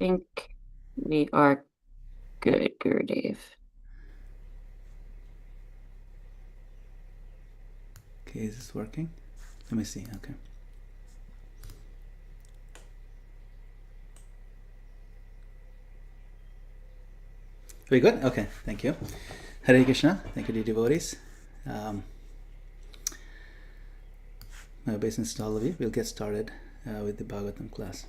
think we are good, Gurudev. Okay, is this working? Let me see. Okay. Very good. Okay, thank you. Hare Krishna. Thank you, dear devotees. My obeisance to all of you. We'll get started with the Bhagavatam class.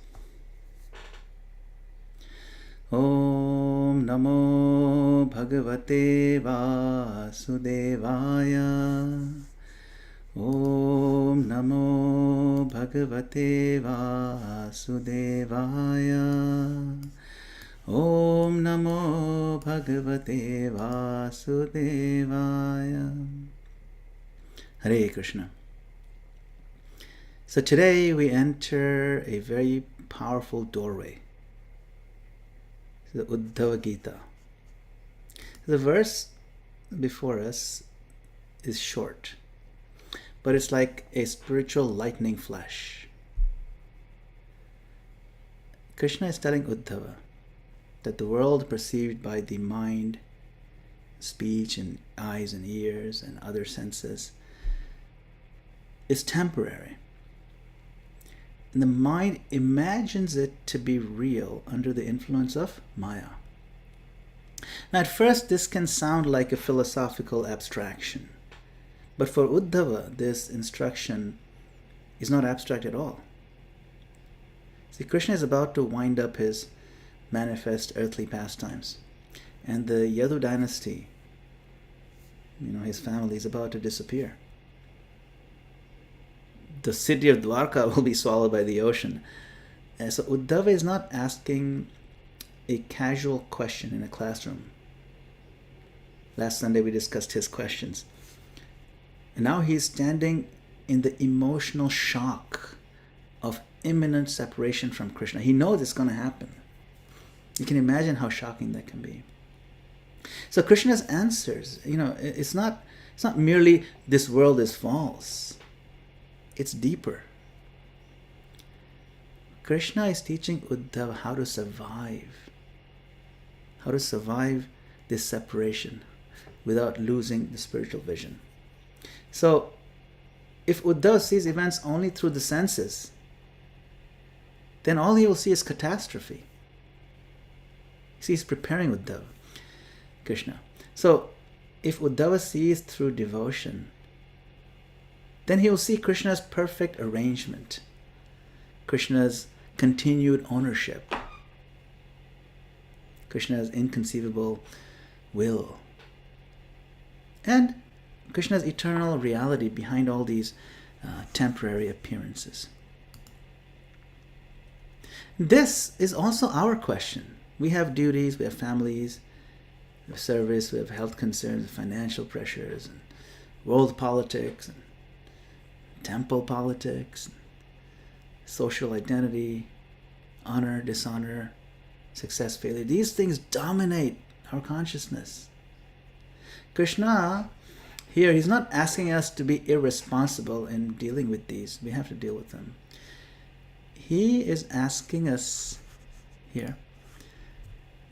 Om Namo Bhagavate Vasudevaya. Om Namo Bhagavate Vasudevaya. Om Namo Bhagavate Vasudevaya. Hare Krishna. So today we enter a very powerful doorway, the Uddhava Gita. The verse before us is short, but it's like a spiritual lightning flash. Krishna is telling Uddhava that the world perceived by the mind, speech, and eyes and ears and other senses is temporary. And the mind imagines it to be real under the influence of Maya. Now, at first, this can sound like a philosophical abstraction. But for Uddhava, this instruction is not abstract at all. See, Krishna is about to wind up his manifest earthly pastimes. And the Yadu dynasty, his family is about to disappear. The city of Dwarka will be swallowed by the ocean. And so Uddhava is not asking a casual question in a classroom. Last Sunday we discussed his questions. And now he's standing in the emotional shock of imminent separation from Krishna. He knows it's going to happen. You can imagine how shocking that can be. So Krishna's answers, it's not merely this world is false. It's deeper. Krishna is teaching Uddhava how to survive this separation without losing the spiritual vision. So, if Uddhava sees events only through the senses, then all he will see is catastrophe. See, he's preparing Uddhava, Krishna. So, if Uddhava sees through devotion, then he will see Krishna's perfect arrangement, Krishna's continued ownership, Krishna's inconceivable will, and Krishna's eternal reality behind all these temporary appearances. This is also our question. We have duties, we have families, we have service, we have health concerns, financial pressures, and world politics, and temple politics, social identity, honor, dishonor, success, failure. These things dominate our consciousness. Krishna, here, he's not asking us to be irresponsible in dealing with these. We have to deal with them. He is asking us here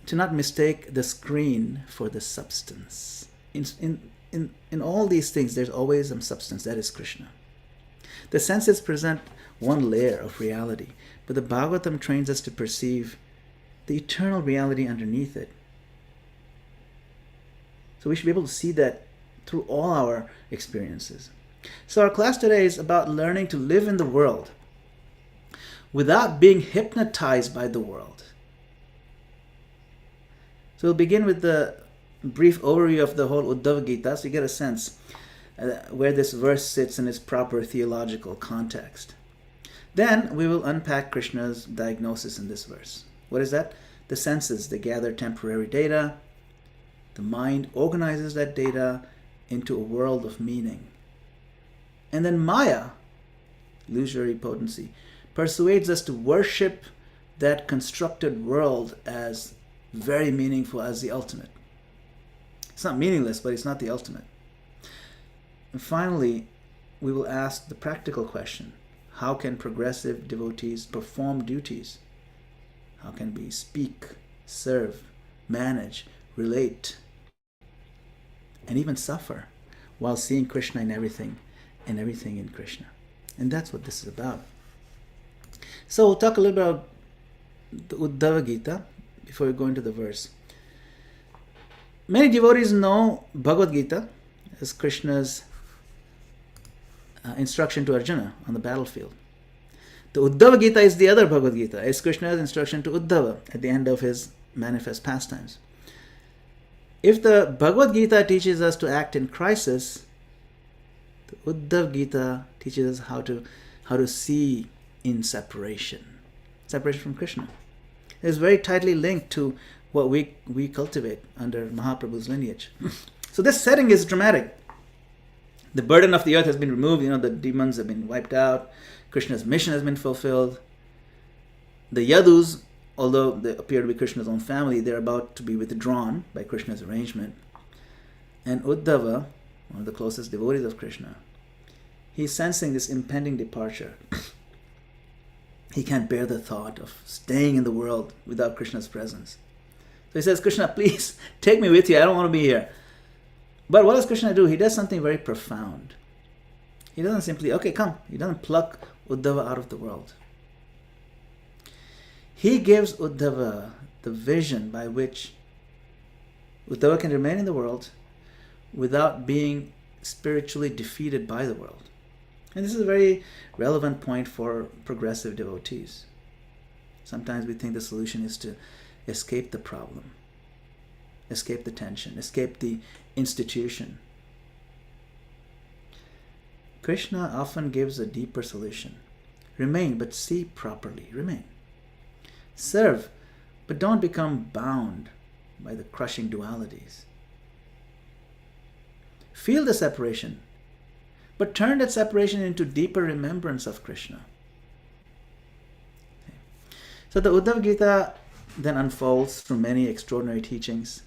to not mistake the screen for the substance. In all these things, there's always some substance. That is Krishna. The senses present one layer of reality, but the Bhagavatam trains us to perceive the eternal reality underneath it. So we should be able to see that through all our experiences. So our class today is about learning to live in the world without being hypnotized by the world. So we'll begin with the brief overview of the whole Uddhava Gita, so you get a sense where this verse sits in its proper theological context. Then we will unpack Krishna's diagnosis in this verse. What is that? The senses, they gather temporary data. The mind organizes that data into a world of meaning. And then Maya, illusory potency, persuades us to worship that constructed world as very meaningful, as the ultimate. It's not meaningless, but it's not the ultimate. And finally, we will ask the practical question: how can progressive devotees perform duties? How can we speak, serve, manage, relate, and even suffer while seeing Krishna in everything and everything in Krishna? And that's what this is about. So we'll talk a little bit about the Uddhava Gita before we go into the verse. Many devotees know Bhagavad Gita as Krishna's instruction to Arjuna on the battlefield. The Uddhava Gita is the other Bhagavad Gita. It's Krishna's instruction to Uddhava at the end of his manifest pastimes. If the Bhagavad Gita teaches us to act in crisis, the Uddhava Gita teaches us how to see in separation from Krishna. It's very tightly linked to what we cultivate under Mahaprabhu's lineage. So this setting is dramatic. The burden of the earth has been removed. The demons have been wiped out. Krishna's mission has been fulfilled. The Yadus, although they appear to be Krishna's own family, they're about to be withdrawn by Krishna's arrangement. And Uddhava, one of the closest devotees of Krishna, he's sensing this impending departure. He can't bear the thought of staying in the world without Krishna's presence. So he says, Krishna, please take me with you. I don't want to be here. But what does Krishna do? He does something very profound. He doesn't simply, okay, come. He doesn't pluck Uddhava out of the world. He gives Uddhava the vision by which Uddhava can remain in the world without being spiritually defeated by the world. And this is a very relevant point for progressive devotees. Sometimes we think the solution is to escape the problem, escape the tension, escape the institution. Krishna often gives a deeper solution. Remain, but see properly. Remain. Serve, but don't become bound by the crushing dualities. Feel the separation, but turn that separation into deeper remembrance of Krishna. Okay. So the Uddhava Gita then unfolds through many extraordinary teachings.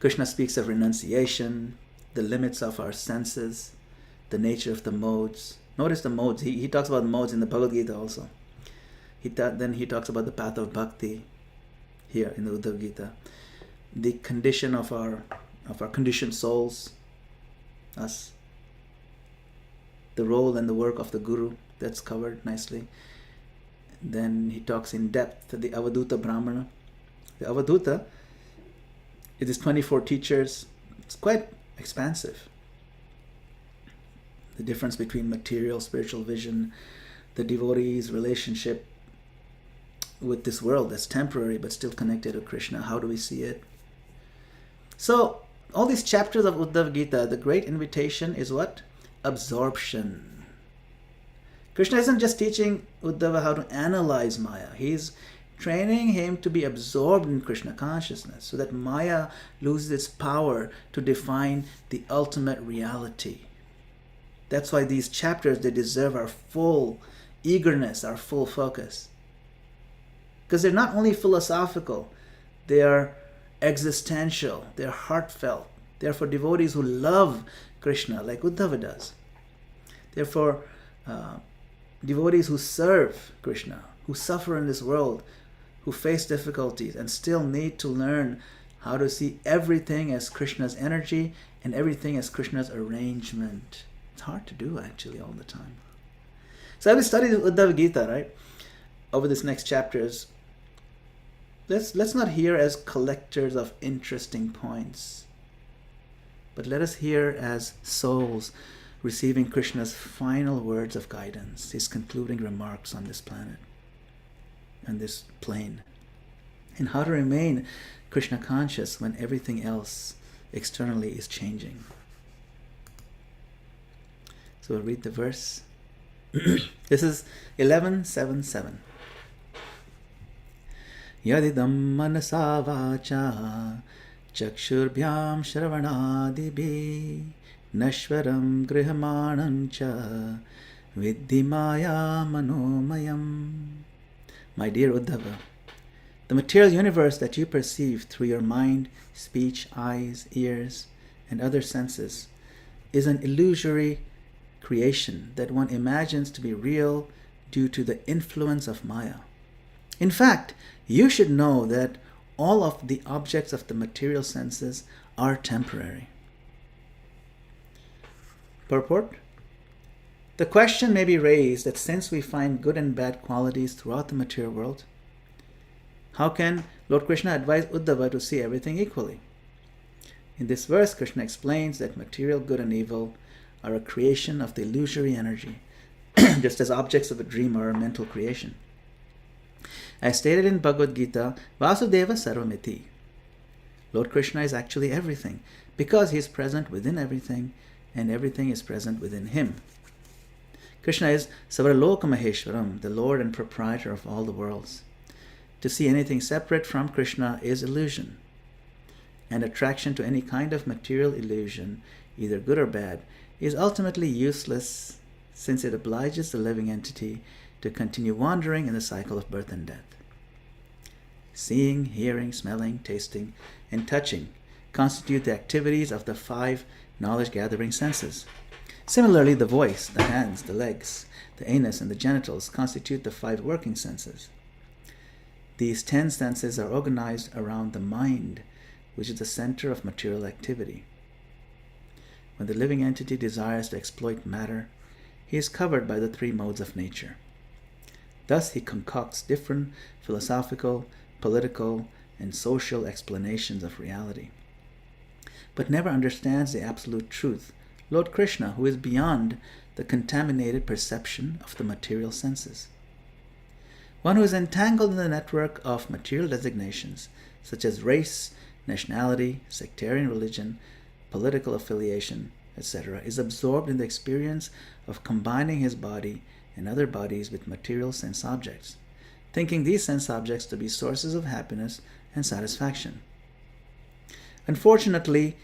Krishna speaks of renunciation, the limits of our senses, the nature of the modes. Notice the modes. He talks about the modes in the Bhagavad Gita also. Then he talks about the path of bhakti here in the Uddhava Gita. The condition of our conditioned souls, us. The role and the work of the Guru, that's covered nicely. Then he talks in depth the Avaduta Brahmana. The Avaduta, it is 24 teachers. It's quite expansive. The difference between material, spiritual vision, the devotee's relationship with this world that's temporary but still connected to Krishna. How do we see it? So, all these chapters of Uddhava Gita, the great invitation is what? Absorption. Krishna isn't just teaching Uddhava how to analyze Maya. He's training him to be absorbed in Krishna consciousness so that Maya loses its power to define the ultimate reality. That's why these chapters, they deserve our full eagerness, our full focus. Because they're not only philosophical, they are existential, they're heartfelt. They're for devotees who love Krishna like Uddhava does. They're for devotees who serve Krishna, who suffer in this world, who face difficulties and still need to learn how to see everything as Krishna's energy and everything as Krishna's arrangement. It's hard to do actually all the time. So as we study the Uddhava Gita, right, over this next chapters, let's not hear as collectors of interesting points, but let us hear as souls receiving Krishna's final words of guidance, his concluding remarks on this planet, on this plane, and how to remain Krishna conscious when everything else externally is changing. So we'll read the verse. This is 11.7.7. Yadidam manasa vacha chakshurbhyam shravanadibhi nashvaram grihamanancha viddhimaya manomayam. My dear Uddhava, the material universe that you perceive through your mind, speech, eyes, ears, and other senses is an illusory creation that one imagines to be real due to the influence of Maya. In fact, you should know that all of the objects of the material senses are temporary. Purport: the question may be raised that since we find good and bad qualities throughout the material world, how can Lord Krishna advise Uddhava to see everything equally? In this verse, Krishna explains that material good and evil are a creation of the illusory energy, just as objects of a dream are a mental creation. As stated in Bhagavad Gita, Vasudeva Sarvamiti, Lord Krishna is actually everything, because he is present within everything, and everything is present within him. Krishna is Savaraloka Maheshwaram, the Lord and proprietor of all the worlds. To see anything separate from Krishna is illusion, and attraction to any kind of material illusion, either good or bad, is ultimately useless, since it obliges the living entity to continue wandering in the cycle of birth and death. Seeing, hearing, smelling, tasting, and touching constitute the activities of the 5 knowledge-gathering senses. Similarly, the voice, the hands, the legs, the anus, and the genitals constitute the 5 working senses. These 10 senses are organized around the mind, which is the center of material activity. When the living entity desires to exploit matter, he is covered by the 3 modes of nature. Thus, he concocts different philosophical, political, and social explanations of reality, but never understands the absolute truth, Lord Krishna, who is beyond the contaminated perception of the material senses. One who is entangled in the network of material designations, such as race, nationality, sectarian religion, political affiliation, etc., is absorbed in the experience of combining his body and other bodies with material sense objects, thinking these sense objects to be sources of happiness and satisfaction. Unfortunately,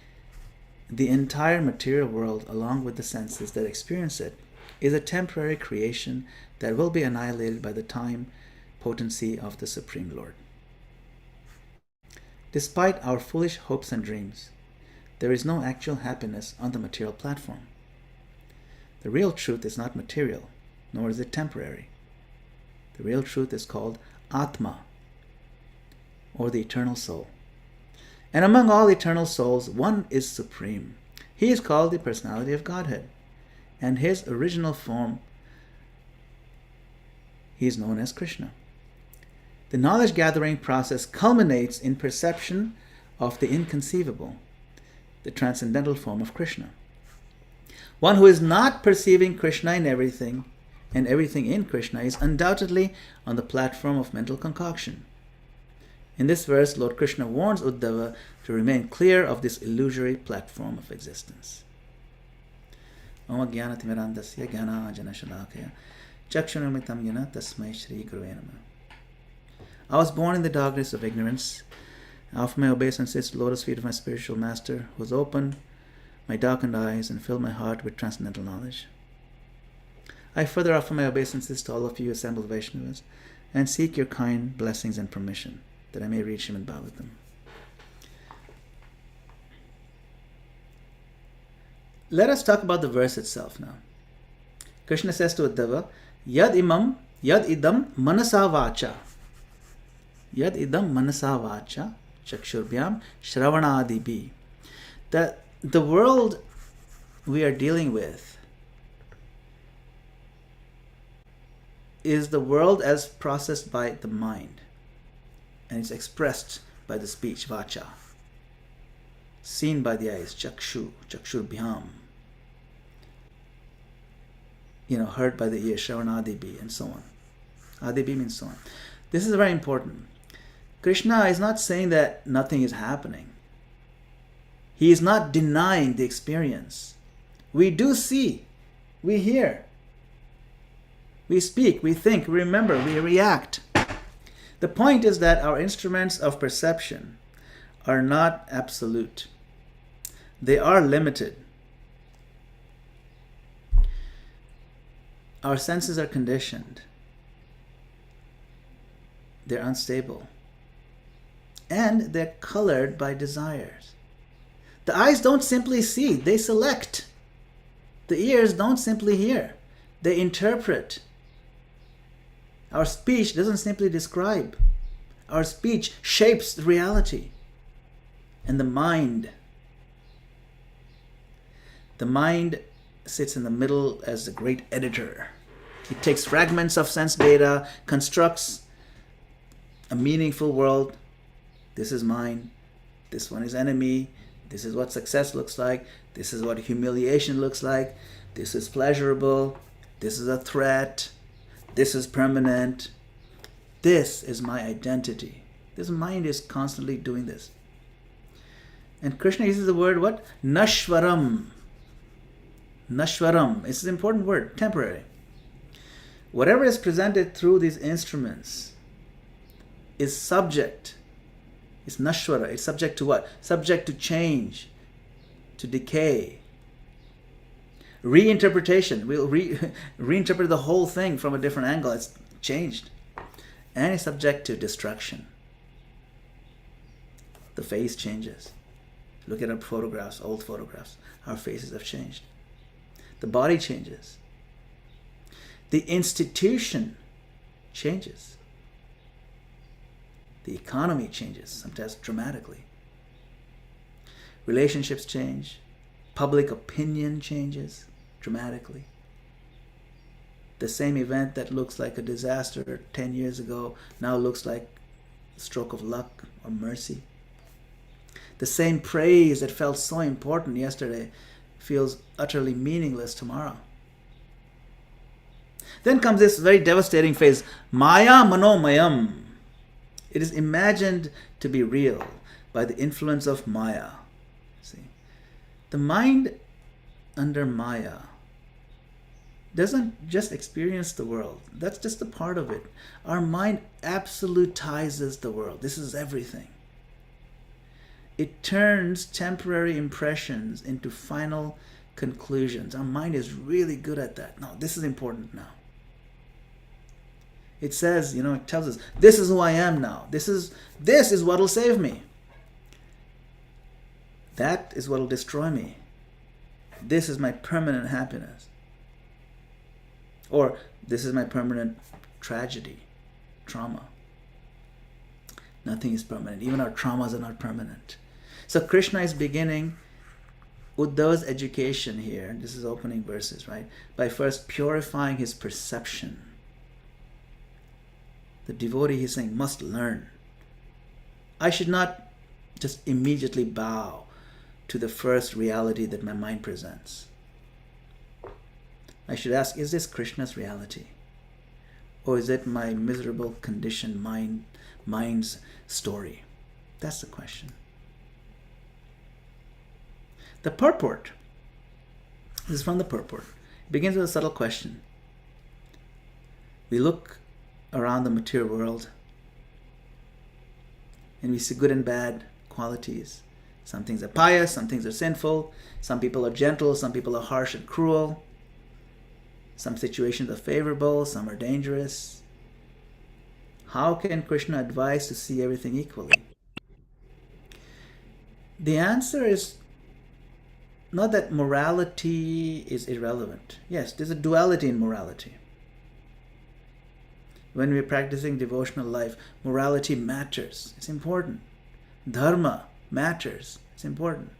the entire material world, along with the senses that experience it, is a temporary creation that will be annihilated by the time potency of the Supreme Lord. Despite our foolish hopes and dreams, there is no actual happiness on the material platform. The real truth is not material, nor is it temporary. The real truth is called Atma, or the eternal soul. And among all eternal souls, one is supreme. He is called the personality of Godhead, and his original form, he is known as Krishna. The knowledge-gathering process culminates in perception of the inconceivable, the transcendental form of Krishna. One who is not perceiving Krishna in everything, and everything in Krishna, is undoubtedly on the platform of mental concoction. In this verse, Lord Krishna warns Uddhava to remain clear of this illusory platform of existence. Om Jnana-timirandasya Jnana-Anjana-Shalakaya Chakshunamitam Yena Tasmai Shri Gurave Namah. I was born in the darkness of ignorance. I offer my obeisances to the lotus feet of my spiritual master, who has opened my darkened eyes and filled my heart with transcendental knowledge. I further offer my obeisances to all of you assembled Vaishnavas and seek your kind blessings and permission that I may read Srimad Bhagavatam. Let us talk about the verse itself now. Krishna says to Uddhava, Yad idam manasa vacha. Yad idam manasa vacha chakshurbhyam shravanadibi. That the world we are dealing with is the world as processed by the mind, and it's expressed by the speech, vacha, seen by the eyes, chakshubhyam, heard by the ear, shravanadibi, and so on. Adibi means so on. This is very important. Krishna is not saying that nothing is happening. He is not denying the experience. We do see, we hear, we speak, we think, we remember, we react. The point is that our instruments of perception are not absolute. They are limited. Our senses are conditioned. They're unstable. And they're colored by desires. The eyes don't simply see, they select. The ears don't simply hear, they interpret. Our speech doesn't simply describe. Our speech shapes the reality. And the mind sits in the middle as the great editor. It takes fragments of sense data, constructs a meaningful world. This is mine. This one is enemy. This is what success looks like. This is what humiliation looks like. This is pleasurable. This is a threat. This is permanent. This is my identity. This mind is constantly doing this. And Krishna uses the word what? Nashwaram. Nashwaram. It's an important word. Temporary. Whatever is presented through these instruments is subject. It's nashwara. It's subject to what? Subject to change, to decay. Reinterpretation. We'll reinterpret the whole thing from a different angle. It's changed. And it's subject to destruction. The face changes. Look at our photographs, old photographs. Our faces have changed. The body changes. The institution changes. The economy changes, sometimes dramatically. Relationships change. Public opinion changes dramatically. The same event that looks like a disaster 10 years ago now looks like a stroke of luck or mercy. The same praise that felt so important yesterday feels utterly meaningless tomorrow. Then comes this very devastating phase, Maya Manomayam. It is imagined to be real by the influence of Maya. See, the mind under Maya doesn't just experience the world. That's just a part of it. Our mind absolutizes the world. This is everything. It turns temporary impressions into final conclusions. Our mind is really good at that. No, this is important now. It says, it tells us, this is who I am now. This is what will save me. That is what will destroy me. This is my permanent happiness. Or this is my permanent tragedy, trauma. Nothing is permanent. Even our traumas are not permanent. So Krishna is beginning Uddhava's education here. This is opening verses, right? By first purifying his perception. The devotee, he's saying, must learn. I should not just immediately bow to the first reality that my mind presents. I should ask, is this Krishna's reality? Or is it my miserable conditioned mind's story? That's the question. The purport. This is from the purport. It begins with a subtle question. We look around the material world and we see good and bad qualities. Some things are pious, some things are sinful, some people are gentle, some people are harsh and cruel, some situations are favorable, some are dangerous. How can Krishna advise to see everything equally? The answer is not that morality is irrelevant. Yes, there's a duality in morality. When we're practicing devotional life, morality matters. It's important. Dharma matters. It's important.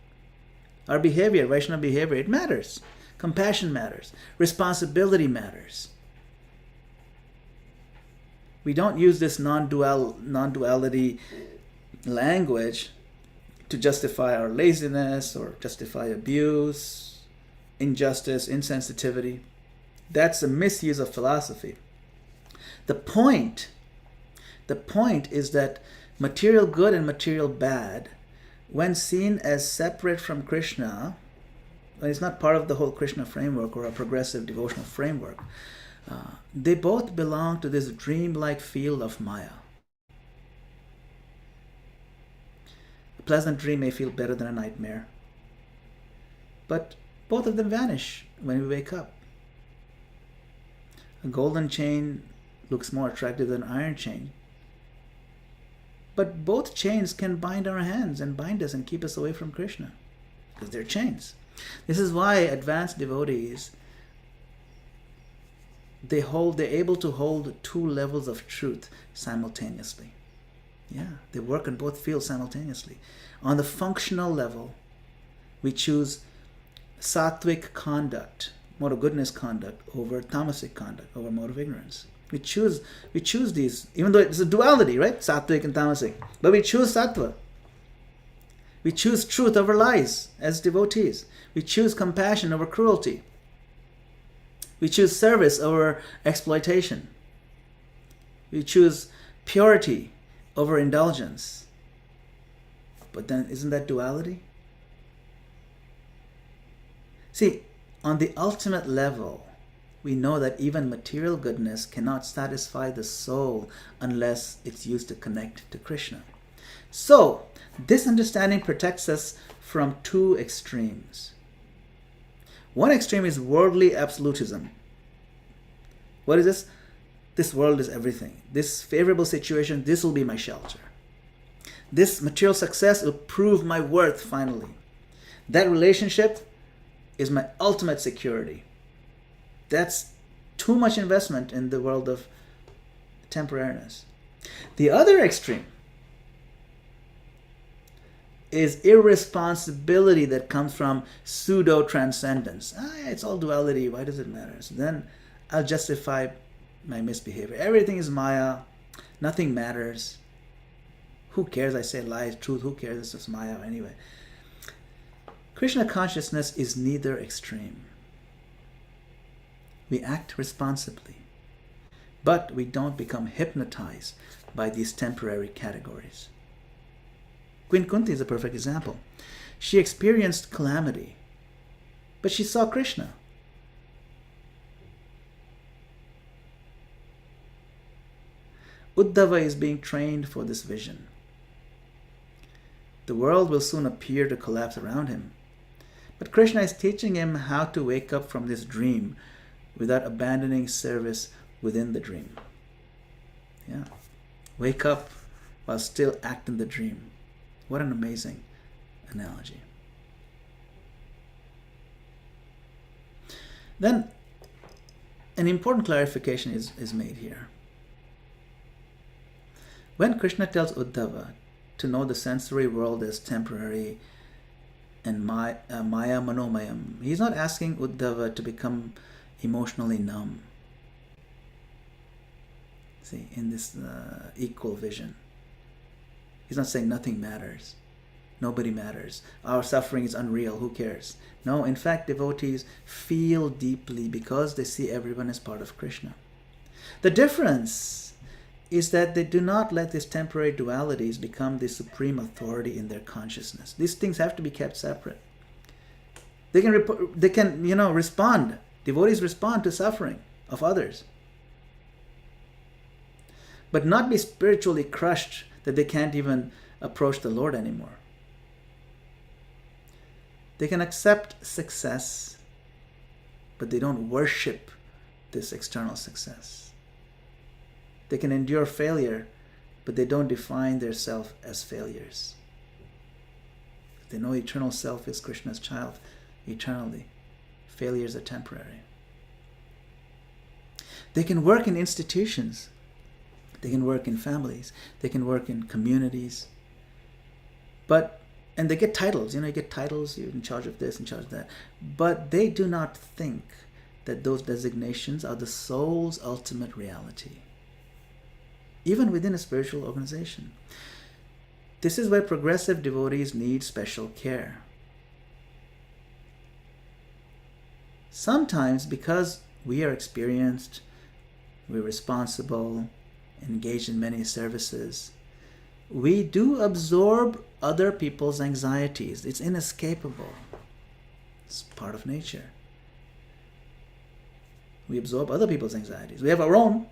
Our behavior, Vaishnava behavior, it matters. Compassion matters. Responsibility matters. We don't use this non-duality language to justify our laziness or justify abuse, injustice, insensitivity. That's a misuse of philosophy. The point is that material good and material bad, when seen as separate from Krishna, when it's not part of the whole Krishna framework or a progressive devotional framework, they both belong to this dreamlike field of Maya. A pleasant dream may feel better than a nightmare, but both of them vanish when we wake up. A golden chain looks more attractive than an iron chain, but both chains can bind our hands and bind us and keep us away from Krishna because they're chains. This is why advanced devotees they're able to hold two levels of truth simultaneously. Yeah, they work in both fields simultaneously. On the functional level, we choose sattvic conduct, mode of goodness conduct, over tamasic conduct, over mode of ignorance. We choose these, even though it's a duality, right? Sattvic and tamasic. But we choose sattva. We choose truth over lies as devotees. We choose compassion over cruelty. We choose service over exploitation. We choose purity over indulgence. But then, isn't that duality? See, on the ultimate level, we know that even material goodness cannot satisfy the soul unless it's used to connect to Krishna. So, this understanding protects us from two extremes. One extreme is worldly absolutism. What is this? This world is everything. This favorable situation, this will be my shelter. This material success will prove my worth finally. That relationship is my ultimate security. That's too much investment in the world of temporariness. The other extreme is irresponsibility that comes from pseudo-transcendence. It's all duality, why does it matter? So then I'll justify my misbehavior. Everything is Maya, nothing matters. Who cares? I say lies, truth, who cares? It's just Maya anyway. Krishna consciousness is neither extreme. We act responsibly, but we don't become hypnotized by these temporary categories. Queen Kunti is a perfect example. She experienced calamity, but she saw Krishna. Uddhava is being trained for this vision. The world will soon appear to collapse around him, but Krishna is teaching him how to wake up from this dream without abandoning service within the dream. Yeah. Wake up while still acting the dream. What an amazing analogy. Then, an important clarification is made here. When Krishna tells Uddhava to know the sensory world as temporary and Maya Manomayam, he's not asking Uddhava to become emotionally numb. See, in this equal vision. He's not saying nothing matters. Nobody matters. Our suffering is unreal. Who cares? No, in fact, devotees feel deeply because they see everyone as part of Krishna. The difference is that they do not let these temporary dualities become the supreme authority in their consciousness. These things have to be kept separate. They can respond. Devotees respond to suffering of others, but not be spiritually crushed that they can't even approach the Lord anymore. They can accept success, but they don't worship this external success. They can endure failure, but they don't define their self as failures. They know eternal self is Krishna's child eternally. Failures are temporary. They can work in institutions. They can work in families. They can work in communities. And they get titles. You get titles, you're in charge of this, in charge of that. But they do not think that those designations are the soul's ultimate reality. Even within a spiritual organization. This is where progressive devotees need special care. Sometimes, because we are experienced, we're responsible, engaged in many services, we do absorb other people's anxieties. It's inescapable. It's part of nature. We absorb other people's anxieties. We have our own.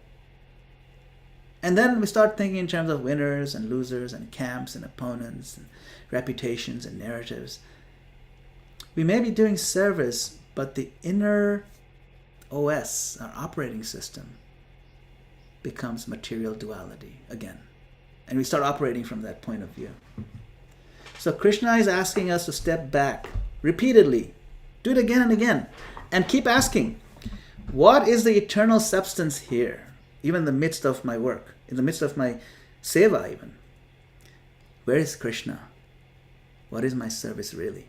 And then we start thinking in terms of winners and losers and camps and opponents and reputations and narratives. We may be doing service, but the inner OS, our operating system, becomes material duality again. And we start operating from that point of view. So Krishna is asking us to step back repeatedly. Do it again and again. And keep asking, What is the eternal substance here? Even in the midst of my work, in the midst of my seva even. Where is Krishna? What is my service really?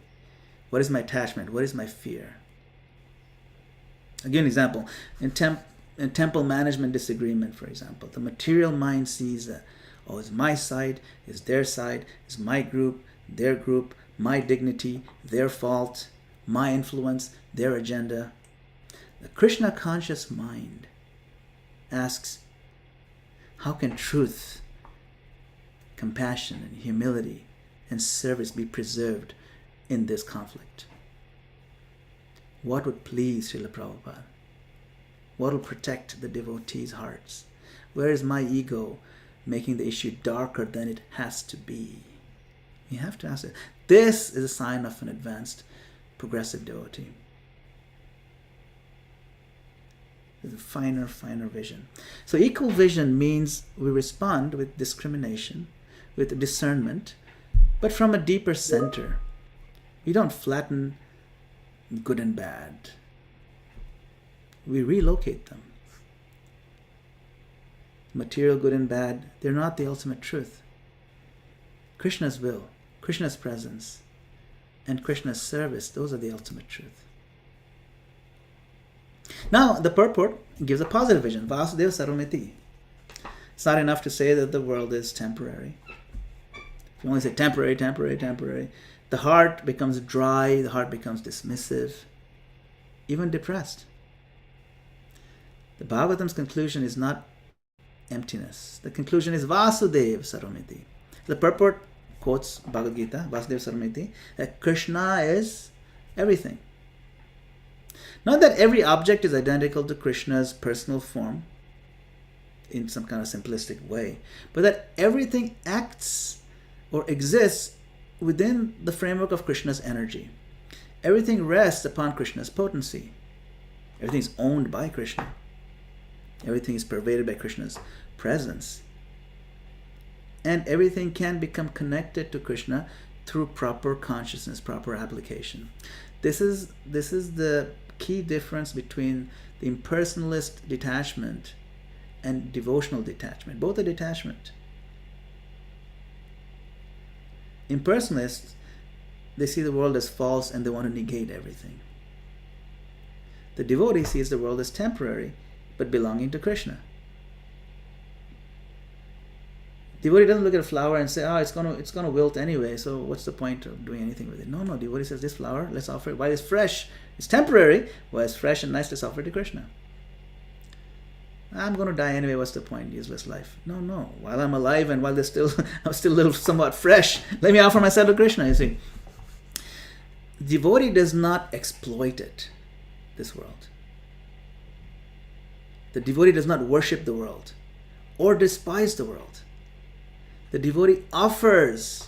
What is my attachment? What is my fear? I'll give an example. In temple management disagreement, for example, the material mind sees that, oh, it's my side, it's their side, it's my group, their group, my dignity, their fault, my influence, their agenda. The Krishna conscious mind asks, how can truth, compassion, and humility and service be preserved in this conflict? What would please Srila Prabhupada? What will protect the devotees' hearts? Where is my ego making the issue darker than it has to be? You have to ask it. This is a sign of an advanced, progressive devotee. There's a finer vision. So equal vision means we respond with discrimination, with discernment, but from a deeper center. We don't flatten good and bad. We relocate them. Material good and bad, they're not the ultimate truth. Krishna's will, Krishna's presence, and Krishna's service, those are the ultimate truth. Now, the purport gives a positive vision. Vasudeva Sarvamiti. It's not enough to say that the world is temporary. If you only say temporary, the heart becomes dry, the heart becomes dismissive, even depressed. The Bhagavatam's conclusion is not emptiness. The conclusion is Vasudeva Sarvamiti. The purport quotes Bhagavad Gita, Vasudeva Sarvamiti, that Krishna is everything. Not that every object is identical to Krishna's personal form in some kind of simplistic way, but that everything acts or exists within the framework of Krishna's energy. Everything rests upon Krishna's potency. Everything is owned by Krishna. Everything is pervaded by Krishna's presence. And everything can become connected to Krishna through proper consciousness, proper application. This is the key difference between the impersonalist detachment and devotional detachment. Both are detachment. Impersonalists, they see the world as false and they want to negate everything. The devotee sees the world as temporary but belonging to Krishna. Devotee doesn't look at a flower and say, it's gonna wilt anyway, so what's the point of doing anything with it? No, devotee says, this flower, let's offer it while it's fresh. It's temporary, while it's fresh and nice, let's offer it to Krishna. I'm going to die anyway, what's the point? Useless life. No, while I'm alive and while I'm still a little somewhat fresh, let me offer myself to Krishna, you see. Devotee does not exploit it, this world. The devotee does not worship the world or despise the world. The devotee offers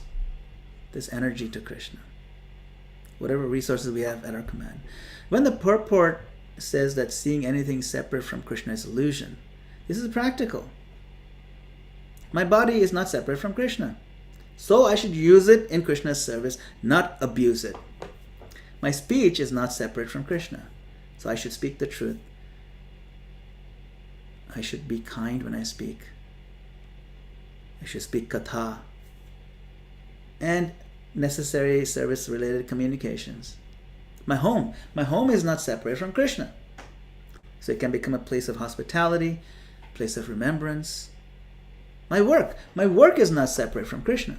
this energy to Krishna, whatever resources we have at our command. When the purport says that seeing anything separate from Krishna is illusion, this is practical. My body is not separate from Krishna, so I should use it in Krishna's service, not abuse it. My speech is not separate from Krishna, so I should speak the truth. I should be kind when I speak. I should speak katha and necessary service-related communications. My home is not separate from Krishna. So it can become a place of hospitality, place of remembrance. My work is not separate from Krishna.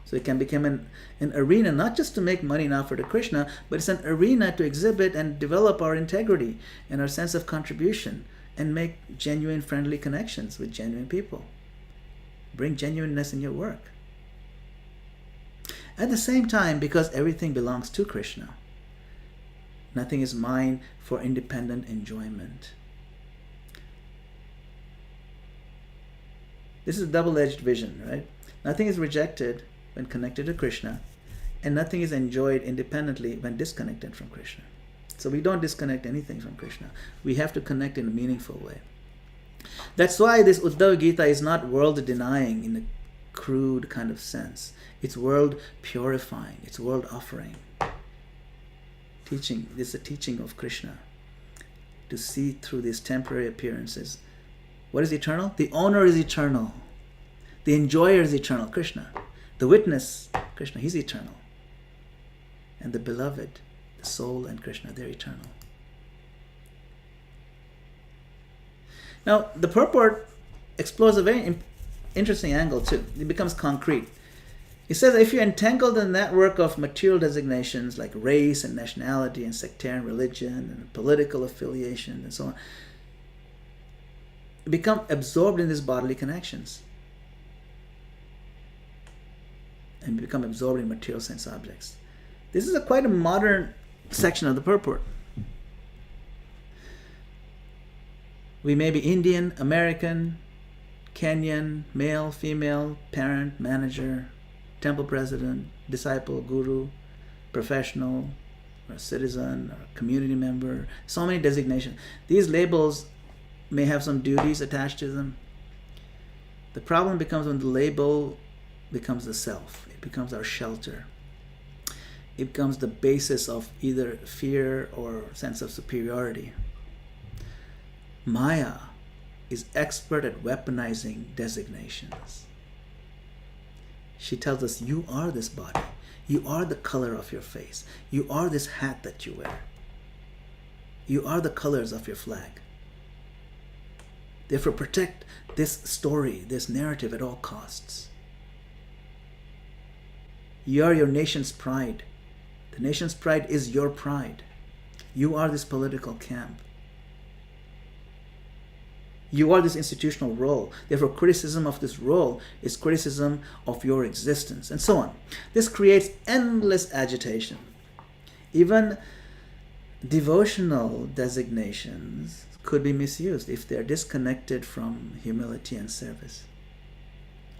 So it can become an arena, not just to make money and offer to Krishna, but it's an arena to exhibit and develop our integrity and our sense of contribution and make genuine friendly connections with genuine people. Bring genuineness in your work. At the same time, because everything belongs to Krishna, nothing is mine for independent enjoyment. This is a double-edged vision, right? Nothing is rejected when connected to Krishna, and nothing is enjoyed independently when disconnected from Krishna. So we don't disconnect anything from Krishna. We have to connect in a meaningful way. That's why this Uddhava Gita is not world-denying in a crude kind of sense. It's world-purifying. It's world-offering. Teaching. This is a teaching of Krishna. to see through these temporary appearances. What is eternal? The owner is eternal. The enjoyer is eternal, Krishna. The witness, Krishna, he's eternal. And the beloved, the soul and Krishna, they're eternal. Now, the purport explores a very interesting angle too. It becomes concrete. It says that if you're entangled in the network of material designations like race and nationality and sectarian religion and political affiliation and so on, you become absorbed in these bodily connections. And you become absorbed in material sense objects. This is quite a modern section of the purport. We may be Indian, American, Kenyan, male, female, parent, manager, temple president, disciple, guru, professional, or citizen, or community member. So many designations. These labels may have some duties attached to them. The problem becomes when the label becomes the self. It becomes our shelter. It becomes the basis of either fear or sense of superiority. Maya is expert at weaponizing designations. She tells us, you are this body. You are the color of your face. You are this hat that you wear. You are the colors of your flag. Therefore, protect this story, this narrative at all costs. You are your nation's pride. The nation's pride is your pride. You are this political camp. You are this institutional role. Therefore, criticism of this role is criticism of your existence, and so on. This creates endless agitation. Even devotional designations could be misused if they're disconnected from humility and service.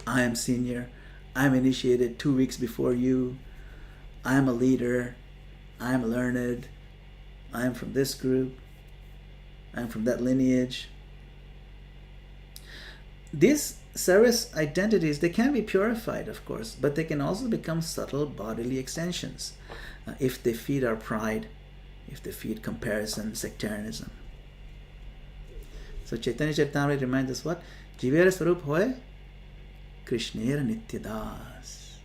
I am senior. I'm initiated 2 weeks before you. I'm a leader. I'm learned. I'm from this group. I'm from that lineage. These service identities, they can be purified, of course, but they can also become subtle bodily extensions if they feed our pride, if they feed comparison, sectarianism. So Chaitanya Charitamrita reminds us what? Jivera Swarup hoy Krishnera Nityadas.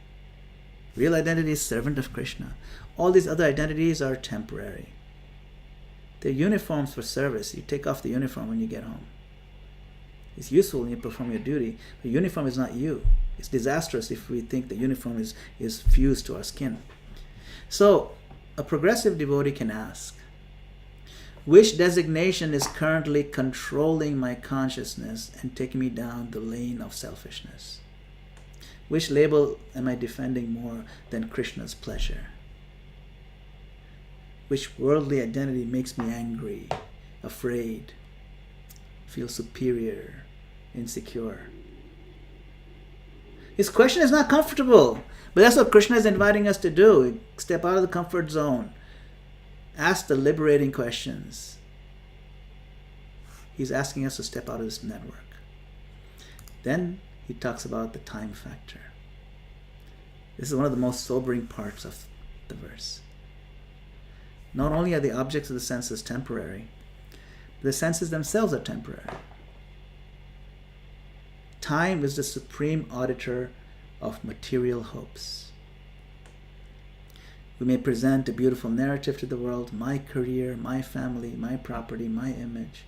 Real identity is servant of Krishna. All these other identities are temporary. They're uniforms for service. You take off the uniform when you get home. It's useful when you perform your duty. The uniform is not you. It's disastrous if we think the uniform is fused to our skin. So, a progressive devotee can ask, which designation is currently controlling my consciousness and taking me down the lane of selfishness? Which label am I defending more than Krishna's pleasure? Which worldly identity makes me angry, afraid, feel superior, insecure? His question is not comfortable, but that's what Krishna is inviting us to do. Step out of the comfort zone. Ask the liberating questions. He's asking us to step out of this network. Then he talks about the time factor. This is one of the most sobering parts of the verse. Not only are the objects of the senses temporary, the senses themselves are temporary. Time is the supreme auditor of material hopes. We may present a beautiful narrative to the world, my career, my family, my property, my image,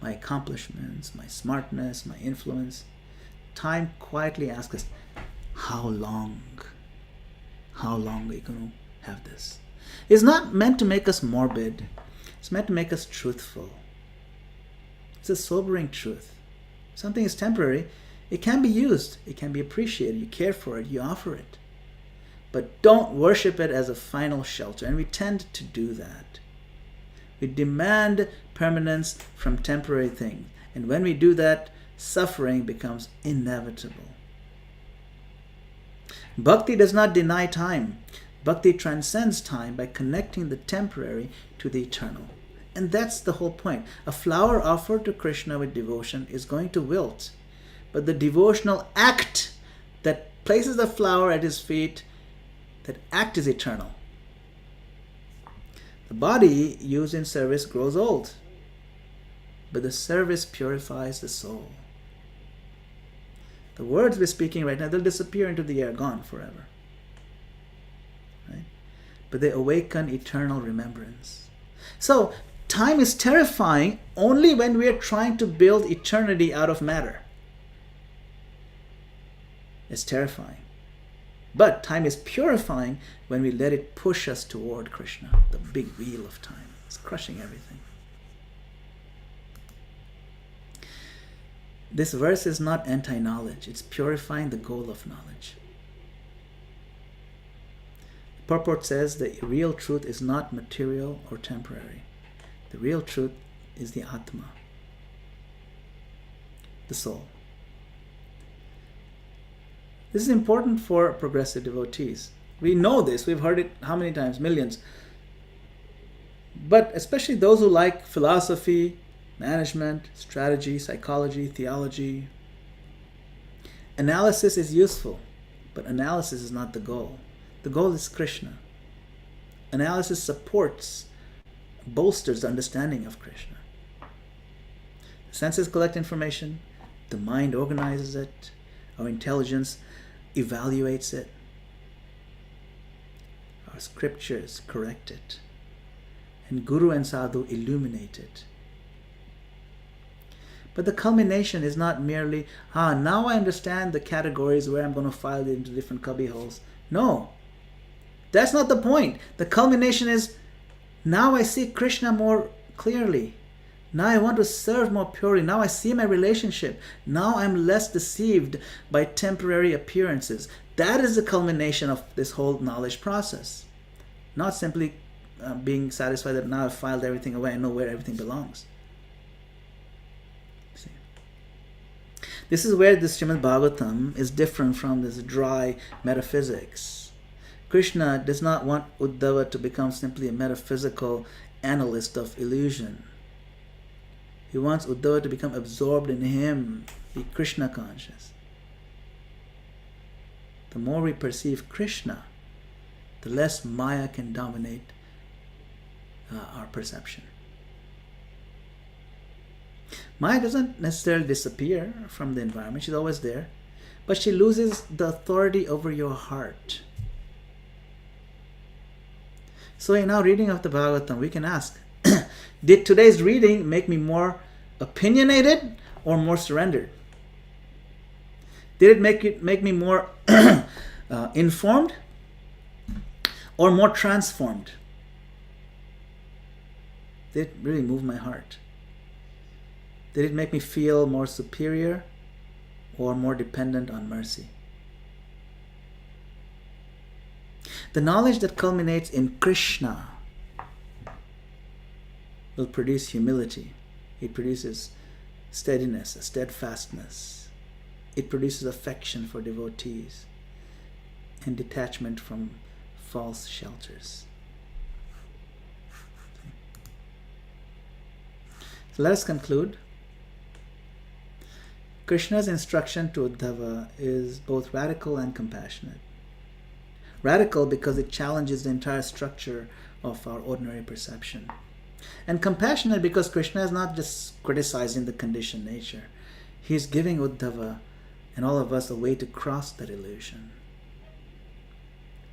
my accomplishments, my smartness, my influence. Time quietly asks us, how long? How long are you going to have this? It's not meant to make us morbid. It's meant to make us truthful. It's a sobering truth. Something is temporary. It can be used. It can be appreciated. You care for it. You offer it. But don't worship it as a final shelter. And we tend to do that. We demand permanence from temporary things. And when we do that, suffering becomes inevitable. Bhakti does not deny time. Bhakti transcends time by connecting the temporary to the eternal. And that's the whole point. A flower offered to Krishna with devotion is going to wilt. But the devotional act that places the flower at his feet, that act is eternal. The body used in service grows old. but the service purifies the soul. The words we're speaking right now, they'll disappear into the air, gone forever. Right? But they awaken eternal remembrance. So, time is terrifying only when we are trying to build eternity out of matter. It's terrifying. But time is purifying when we let it push us toward Krishna, the big wheel of time. It's crushing everything. This verse is not anti-knowledge. It's purifying the goal of knowledge. The purport says the real truth is not material or temporary. The real truth is the Atma, the soul. This is important for progressive devotees. We know this. We've heard it how many times? Millions. But especially those who like philosophy, management, strategy, psychology, theology. Analysis is useful, but analysis is not the goal. The goal is Krishna. Analysis supports, bolsters the understanding of Krishna. The senses collect information, the mind organizes it, our intelligence evaluates it, our scriptures correct it, and Guru and Sadhu illuminate it. But the culmination is not merely, now I understand the categories where I'm going to file it into different cubby holes. No, that's not the point. The culmination is, now I see Krishna more clearly. Now I want to serve more purely. Now I see my relationship. Now I'm less deceived by temporary appearances. That is the culmination of this whole knowledge process. Not simply being satisfied that now I've filed everything away, I know where everything belongs. See? This is where this Srimad Bhagavatam is different from this dry metaphysics. Krishna does not want Uddhava to become simply a metaphysical analyst of illusion. He wants Uddhava to become absorbed in him, be Krishna conscious. The more we perceive Krishna, the less Maya can dominate our perception. Maya doesn't necessarily disappear from the environment, she's always there, but she loses the authority over your heart. So in our reading of the Bhagavatam, we can ask, did today's reading make me more opinionated or more surrendered? Did it make me more informed or more transformed? Did it really move my heart? Did it make me feel more superior or more dependent on mercy? The knowledge that culminates in Krishna will produce humility. It produces steadiness, a steadfastness. It produces affection for devotees and detachment from false shelters. So let us conclude. Krishna's instruction to Uddhava is both radical and compassionate. Radical because it challenges the entire structure of our ordinary perception. And compassionate because Krishna is not just criticizing the conditioned nature. He is giving Uddhava and all of us a way to cross that illusion.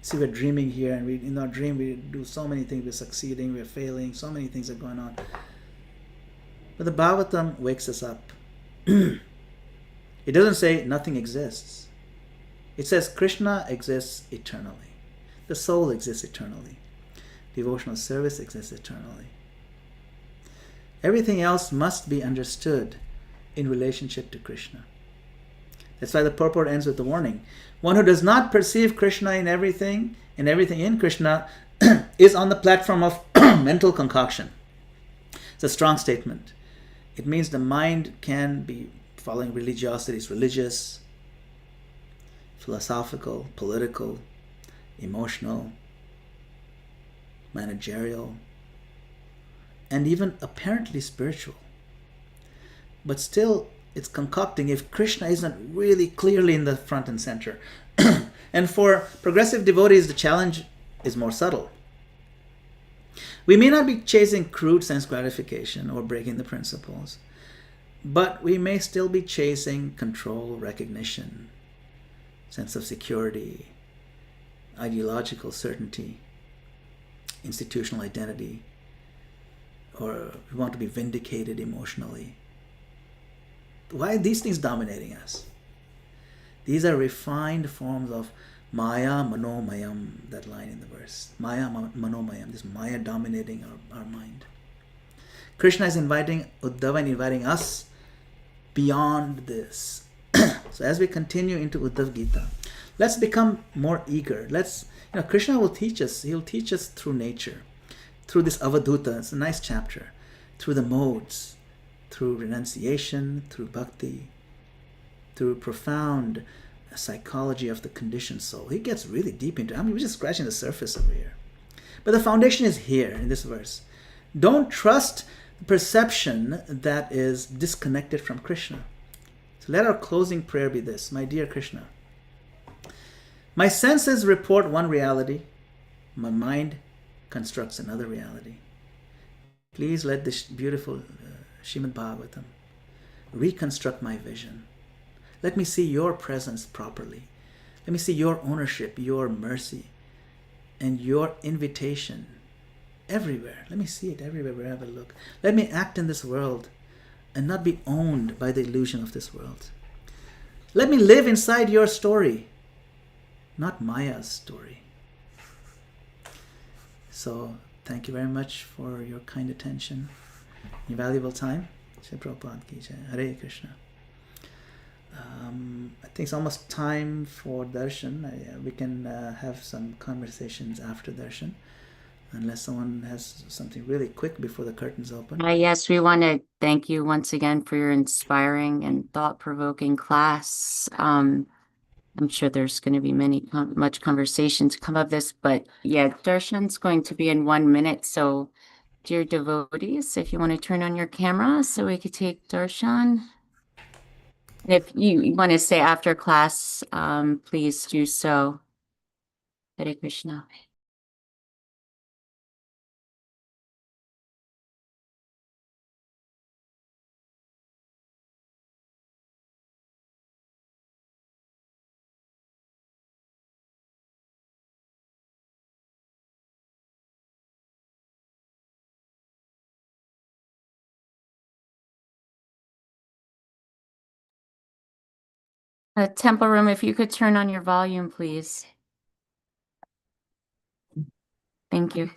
See, we're dreaming here, and in our dream we do so many things. We're succeeding, we're failing, so many things are going on. But the Bhagavatam wakes us up. It doesn't say nothing exists. It says Krishna exists eternally. The soul exists eternally. Devotional service exists eternally. Everything else must be understood in relationship to Krishna. That's why the purport ends with the warning. One who does not perceive Krishna in everything in Krishna is on the platform of mental concoction. It's a strong statement. It means the mind can be following religiosities, religious, philosophical, political, emotional, managerial, and even apparently spiritual. But still, it's concocting if Krishna isn't really clearly in the front and center. And for progressive devotees, the challenge is more subtle. We may not be chasing crude sense gratification or breaking the principles, But we may still be chasing control, recognition, sense of security, ideological certainty, institutional identity, or we want to be vindicated emotionally. Why are these things dominating us? These are refined forms of Maya Manomayam, that line in the verse. Maya Manomayam, this Maya dominating our mind. Krishna is inviting Uddhava and inviting us beyond this. So as we continue into Uddhav Gita, let's become more eager. Krishna will teach us. He'll teach us through nature, through this Avadhuta. It's a nice chapter. Through the modes, through renunciation, through bhakti, through profound psychology of the conditioned soul. He gets really deep into it. I mean, we're just scratching the surface over here. But the foundation is here in this verse. Don't trust the perception that is disconnected from Krishna. So let our closing prayer be this. My dear Krishna, my senses report one reality. My mind constructs another reality. Please let this beautiful Srimad Bhagavatam reconstruct my vision. Let me see your presence properly. Let me see your ownership, your mercy, and your invitation everywhere. Let me see it everywhere, wherever I look. Let me act in this world and not be owned by the illusion of this world. Let me live inside your story, not Maya's story. So, thank you very much for your kind attention, your valuable time. Shri Prabhupada ki jai. Hare Krishna. I think it's almost time for darshan. We can have some conversations after darshan, unless someone has something really quick before the curtains open. Yes, we want to thank you once again for your inspiring and thought-provoking class. I'm sure there's going to be much conversation to come of this, but yeah, darshan's going to be in 1 minute. So, dear devotees, if you want to turn on your camera so we could take darshan. And if you want to say after class, please do so. Hare Krishna. Temple Room, if you could turn on your volume, please. Thank you.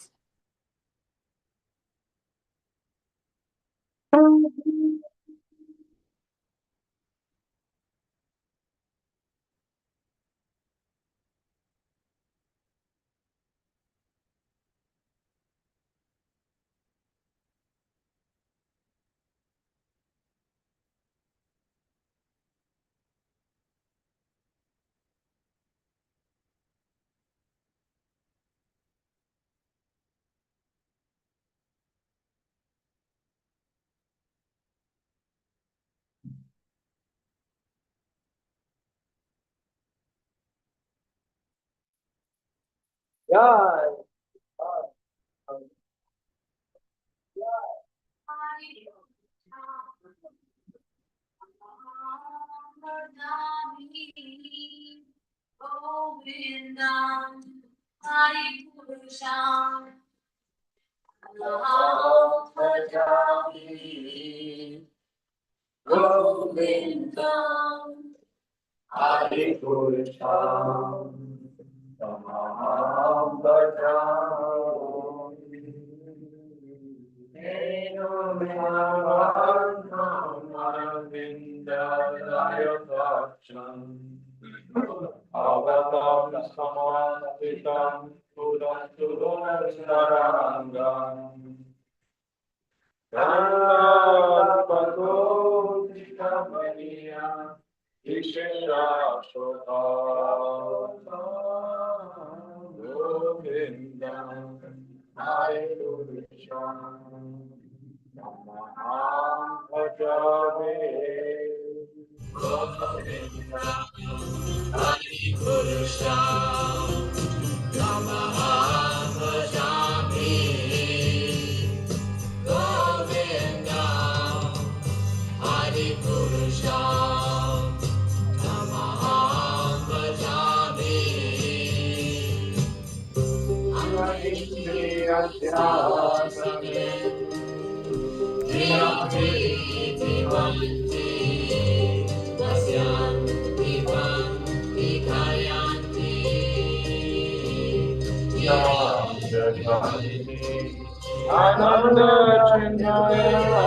Ananda Chinmaya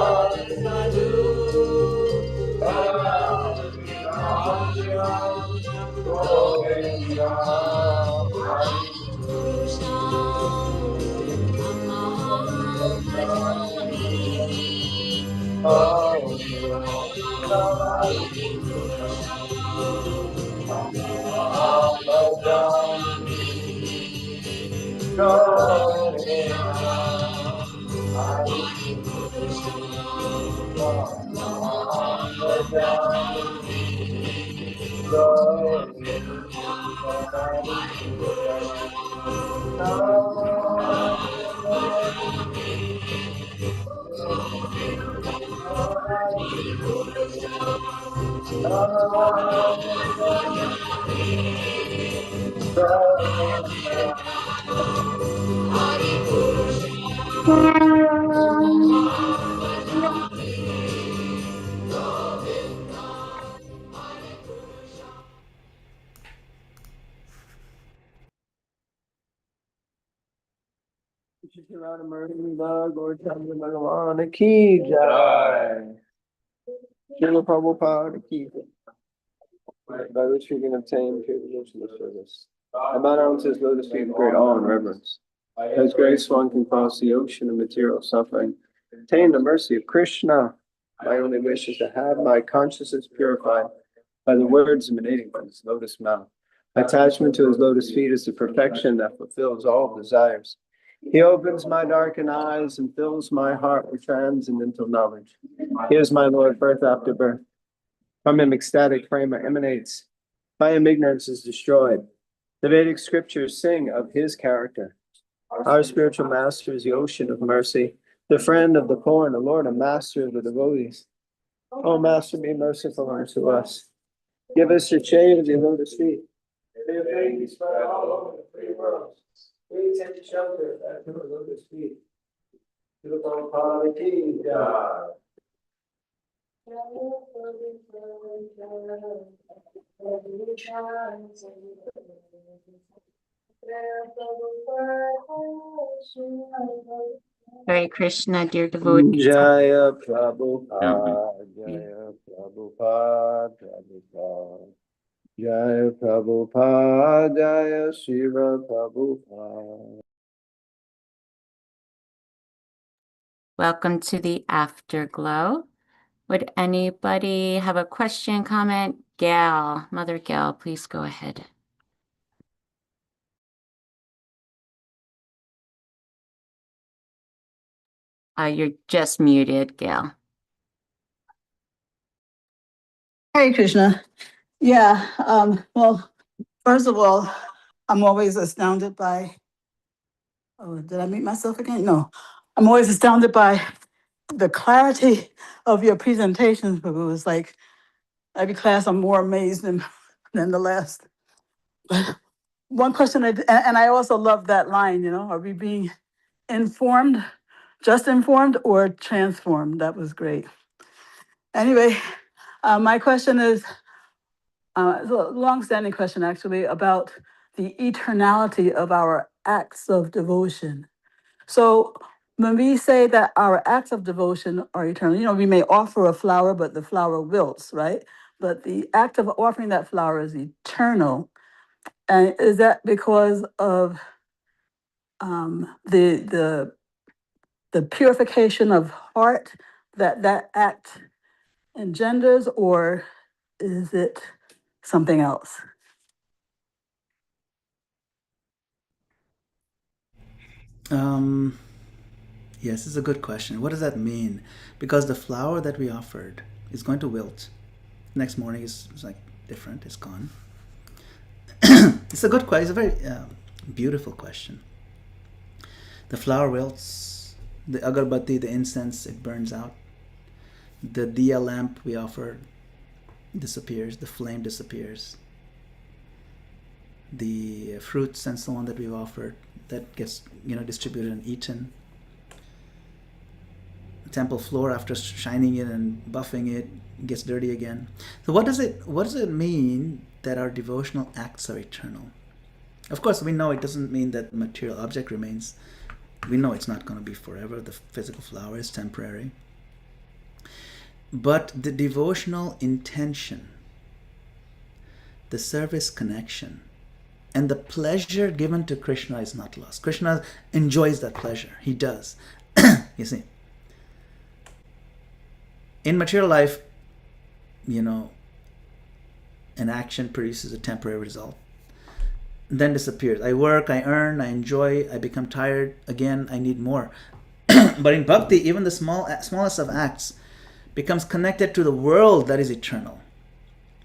Govinda Hari Bhagavatam की जय Srila Prabhupada की जय by which we can obtain pure devotional service. I bow down to his lotus feet with great awe and reverence. As grace one can cross the ocean of material suffering, obtain the mercy of Krishna. My only wish is to have my consciousness purified by the words emanating from his lotus mouth. Attachment to his lotus feet is the perfection that fulfills all desires. He opens my darkened eyes and fills my heart with transcendental knowledge. He is my Lord, birth after birth. From him ecstatic frame emanates. By him ignorance is destroyed. The Vedic scriptures sing of his character. Our spiritual master is the ocean of mercy, the friend of the poor and the Lord and master of the devotees. O Master, be merciful unto us. Give us the shade of your lotus feet. May your fame be spread all over the three worlds. We take shelter at your lotus feet. To the Prabhupada ki jai. Hare Krishna, dear devotees. Jaya Mhm. Prabhupada, Jaya Prabhupada, Prabhupada. Jaya Prabhupada, Jaya Shiva Prabhupada. Welcome to the Afterglow. Would anybody have a question, comment? Gail, Mother Gail, please go ahead. You're just muted, Gail. Hare Krishna. Yeah. Well, first of all, I'm always astounded by. Oh, did I meet myself again? No. I'm always astounded by the clarity of your presentations, Prabhu. It's like every class I'm more amazed than the last. But one question, and I also love that line, are we being informed, just informed, or transformed? That was great. Anyway, my question is, it's a long-standing question, actually, about the eternality of our acts of devotion. So when we say that our acts of devotion are eternal, we may offer a flower, but the flower wilts, right? But the act of offering that flower is eternal. And is that because of the purification of heart that act engenders, or is it something else? Yes, it's a good question. What does that mean? Because the flower that we offered is going to wilt. Next morning is like different. It's gone. It's a good question. It's a very beautiful question. The flower wilts. The agarbatti, the incense, it burns out. The diya lamp we offered disappears. The flame disappears. The fruits and so on that we've offered, that gets distributed and eaten. temple floor after shining it and buffing it, gets dirty again. So what does it mean that our devotional acts are eternal? Of course, we know it doesn't mean that the material object remains. We know it's not going to be forever. The physical flower is temporary. But the devotional intention, the service connection, and the pleasure given to Krishna is not lost. Krishna enjoys that pleasure. He does. You see, in material life, an action produces a temporary result, then disappears. I work, I earn, I enjoy, I become tired. Again, I need more. But in bhakti, even the smallest of acts becomes connected to the world that is eternal,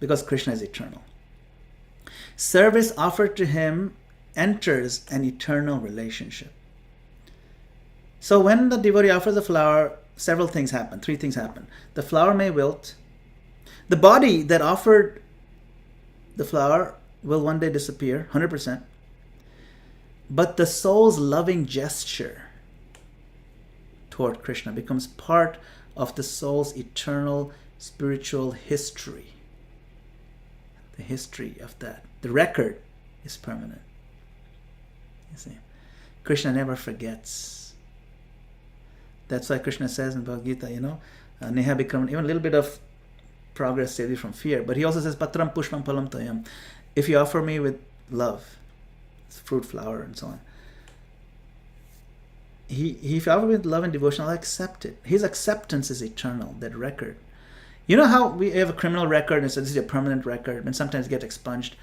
because Krishna is eternal. Service offered to him enters an eternal relationship. So when the devotee offers a flower, several things happen. 3 things happen. The flower may wilt. The body that offered the flower will one day disappear, 100%. But the soul's loving gesture toward Krishna becomes part of the soul's eternal spiritual history. The history of that. The record is permanent. You see, Krishna never forgets. That's why Krishna says in Bhagavad Gita, Neha Bikram, even a little bit of progress saves you from fear. But he also says, Patram Pushpam Palam Tayam. If you offer me with love, fruit, flower, and so on, if you offer me with love and devotion, I'll accept it. His acceptance is eternal, that record. You know how we have a criminal record and so this is a permanent record and sometimes get expunged?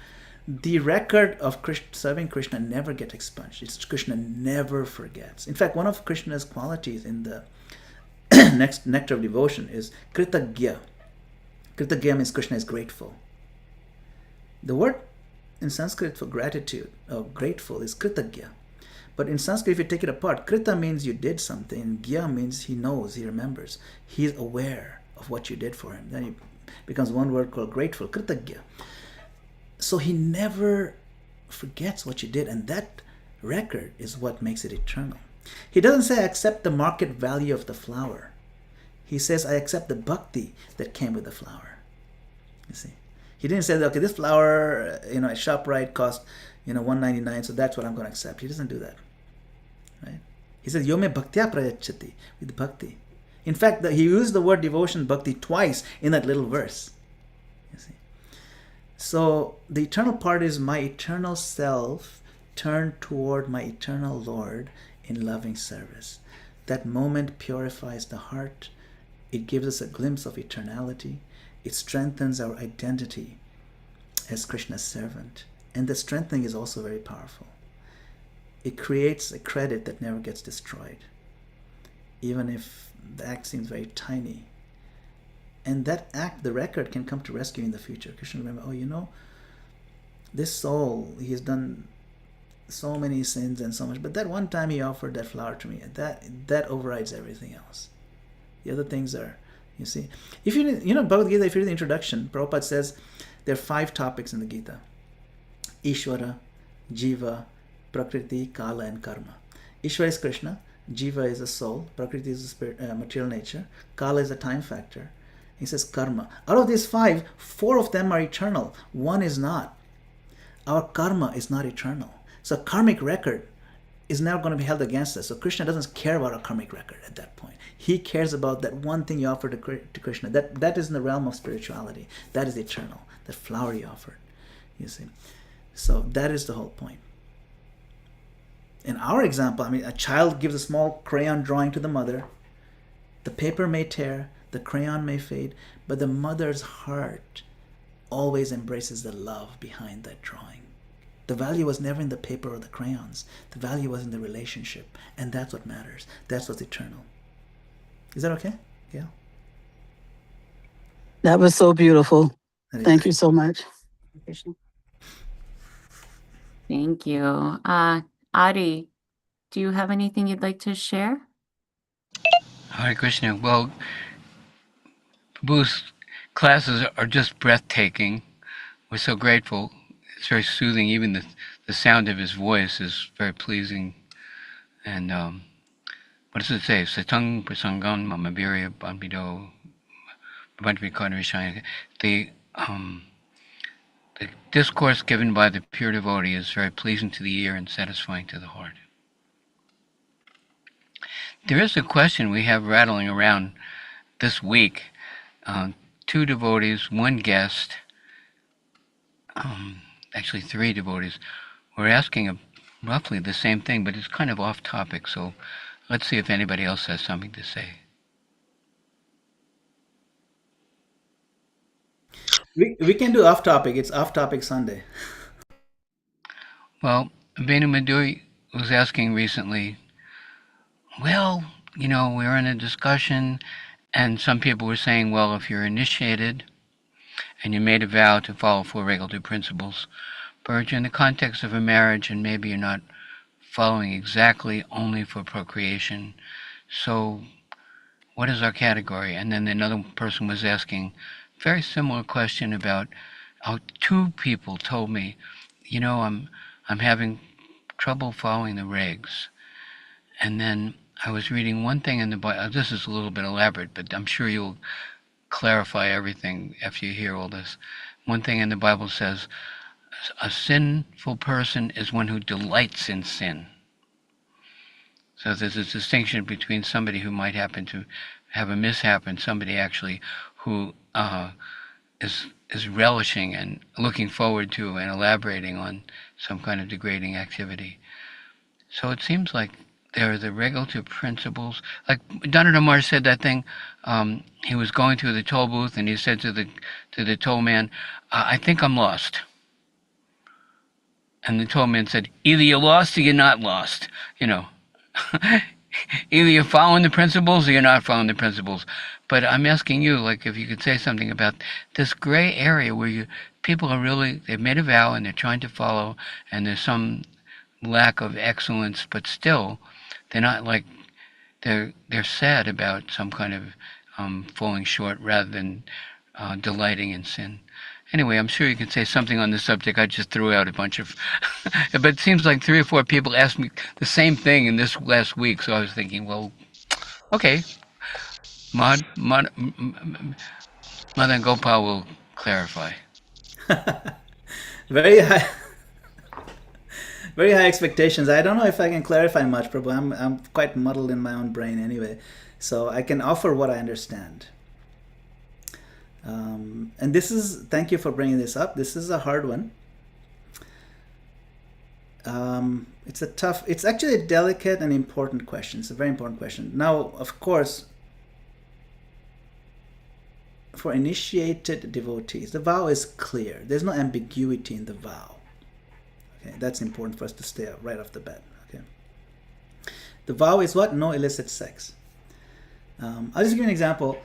The record of serving Krishna never gets expunged. Krishna never forgets. In fact, one of Krishna's qualities in the next nectar of devotion is Kritagya. Kritagya means Krishna is grateful. The word in Sanskrit for gratitude or grateful is Kritagya. But in Sanskrit, if you take it apart, Krita means you did something, and Gya means he knows, he remembers. He is aware of what you did for him. Then it becomes one word called grateful, Kritagya. So he never forgets what you did, and that record is what makes it eternal. He doesn't say, I accept the market value of the flower. He says, I accept the bhakti that came with the flower. You see, he didn't say, okay, this flower, at ShopRite cost, $1.99, so that's what I'm going to accept. He doesn't do that, right? He says, Yome bhaktya prayachati, with bhakti. In fact, he used the word devotion, bhakti, twice in that little verse. You see, so the eternal part is my eternal self turned toward my eternal Lord in loving service. That moment purifies the heart. It gives us a glimpse of eternality. It strengthens our identity as Krishna's servant. And the strengthening is also very powerful. It creates a credit that never gets destroyed, even if the act seems very tiny. And that act, the record, can come to rescue in the future. Krishna remember, this soul, he has done so many sins and so much, but that one time he offered that flower to me, that overrides everything else. The other things are, you see. If Bhagavad Gita, if you read the introduction, Prabhupada says there are 5 topics in the Gita. Ishvara, Jiva, Prakriti, Kala, and Karma. Ishvara is Krishna, Jiva is a soul, Prakriti is a spirit, material nature, Kala is a time factor. He says Karma. Out of these 5, 4 of them are eternal, 1 is not. Our karma is not eternal. So karmic record is now going to be held against us. So Krishna doesn't care about our karmic record at that point. He cares about that one thing you offered to Krishna. That is in the realm of spirituality. That is eternal. That flower you offered. You see. So that is the whole point. In our example, a child gives a small crayon drawing to the mother. The paper may tear, the crayon may fade, but the mother's heart always embraces the love behind that drawing. The value was never in the paper or the crayons. The value was in the relationship. And that's what matters. That's what's eternal. Is that okay? Yeah. That was so beautiful. Thank you so much. Thank you. Adi, do you have anything you'd like to share? Hare Krishna. Well, Prabhu's classes are just breathtaking. We're so grateful. It's very soothing. Even the sound of his voice is very pleasing. And what does it say? Satang Prasangan Mamabirya Bambido the the discourse given by the pure devotee is very pleasing to the ear and satisfying to the heart. There is a question we have rattling around this week. Two devotees, one guest, actually three devotees, were asking roughly the same thing, but it's kind of off topic, so let's see if anybody else has something to say. We can do off topic. It's off topic Sunday. Well, Benu Maduri was asking recently, well, we were in a discussion, and some people were saying, well, if you're initiated and you made a vow to follow Four Regulative Principles, but you're in the context of a marriage and maybe you're not following exactly only for procreation, so what is our category? And then another person was asking a very similar question about how two people told me, I'm having trouble following the regs. And then I was reading one thing in the Bible. This is a little bit elaborate, but I'm sure you'll clarify everything after you hear all this. One thing in the Bible says, a sinful person is one who delights in sin. So there's a distinction between somebody who might happen to have a mishap and somebody actually who is relishing and looking forward to and elaborating on some kind of degrading activity. So it seems like there are the regulative principles. Like Donald Omar said that thing. He was going through the toll booth and he said to the toll man, "I think I'm lost." And the toll man said, "Either you're lost or you're not lost. Either you're following the principles or you're not following the principles." But I'm asking you, like, if you could say something about this gray area where people are really, they've made a vow and they're trying to follow, and there's some lack of excellence, but still, they're not like, they're sad about some kind of falling short rather than delighting in sin. Anyway, I'm sure you can say something on this subject. I just threw out a bunch of, but it seems like 3 or 4 people asked me the same thing in this last week. So I was thinking, well, okay, Madan Gopal will clarify. Very high, very high expectations. I don't know if I can clarify much, Prabhu. I'm quite muddled in my own brain anyway, so I can offer what I understand. And this is, thank you for bringing this up. This is a hard one. It's actually a delicate and important question. It's a very important question. Now, of course, for initiated devotees, the vow is clear. There's no ambiguity in the vow. Okay, that's important for us to stay right off the bat. Okay, the vow is what? No illicit sex. I'll just give you an example.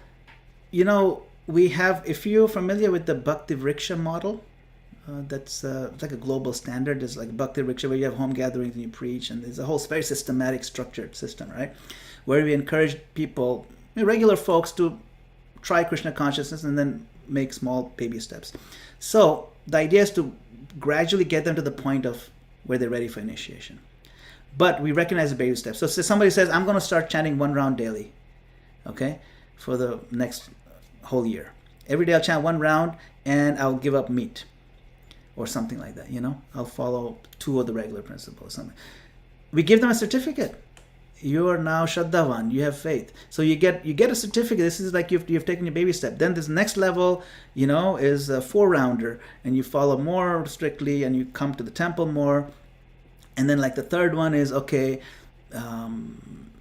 We have, if you're familiar with the Bhakti Vriksha model, that's like a global standard. There's like Bhakti Vriksha where you have home gatherings and you preach, and there's a whole very systematic, structured system, right? Where we encourage people, regular folks, to try Krishna consciousness and then make small baby steps. So the idea is to gradually get them to the point of where they're ready for initiation. But we recognize the baby steps. So somebody says, I'm going to start chanting 1 round daily, okay, for the next whole year. Every day I'll chant 1 round and I'll give up meat or something like that. I'll follow 2 of the regular principles. We give them a certificate. You are now Shraddhavan. You have faith. So you get a certificate. This is like you've taken your baby step. Then this next level, is a 4-rounder, and you follow more strictly, and you come to the temple more. And then like the third one is, okay,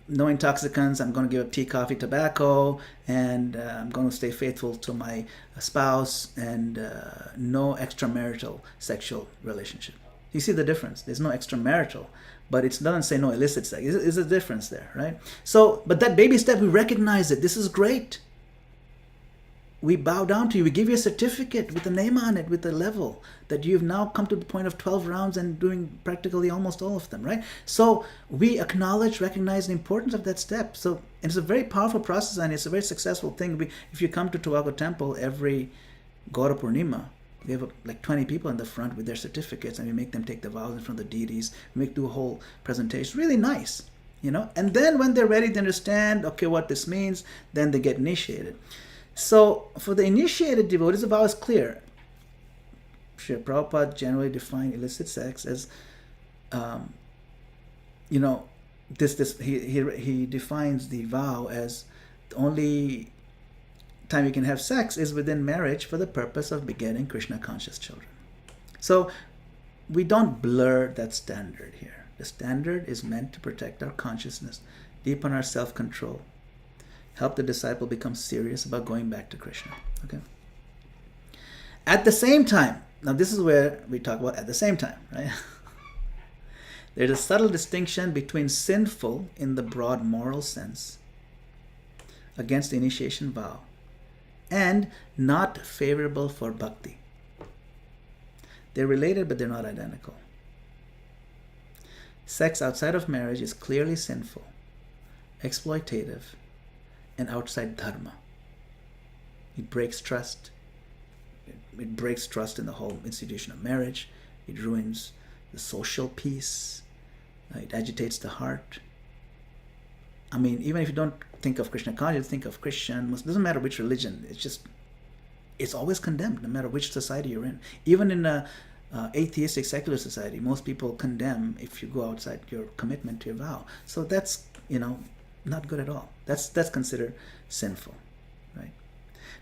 no intoxicants. I'm going to give up tea, coffee, tobacco, and I'm going to stay faithful to my spouse, and no extramarital sexual relationship. You see the difference? There's no extramarital, but it doesn't say no illicit sex. There's a difference there, right? So, but that baby step, we recognize it. This is great. We bow down to you. We give you a certificate with a name on it, with the level that you've now come to the point of 12 rounds and doing practically almost all of them, right? So we acknowledge, recognize the importance of that step. So it's a very powerful process, and it's a very successful thing. If you come to Tobacco Temple every Gaura Purnima, we have like 20 people in the front with their certificates, and we make them take the vows in front of the deities. We do a whole presentation. Really nice. and then when they're ready to understand, okay, what this means, then they get initiated. So for the initiated devotees, the vow is clear. Srila Prabhupada generally defined illicit sex as, he defines the vow as the only time you can have sex is within marriage for the purpose of begetting Krishna conscious children. So we don't blur that standard here. The standard is meant to protect our consciousness, deepen our self-control, help the disciple become serious about going back to Krishna. Okay. At the same time, now this is where we talk about at the same time, right? There's a subtle distinction between sinful in the broad moral sense against the initiation vow and not favorable for bhakti. They're related, but they're not identical. Sex outside of marriage is clearly sinful, exploitative, and outside dharma. It breaks trust. It breaks trust in the whole institution of marriage. It ruins the social peace. It agitates the heart. I mean, even if you don't think of Krishna consciousness, think of Christian, Muslim, doesn't matter which religion. It's always condemned, no matter which society you're in. Even in a atheistic secular society, most people condemn if you go outside your commitment to your vow. So that's not good at all. That's considered sinful, right?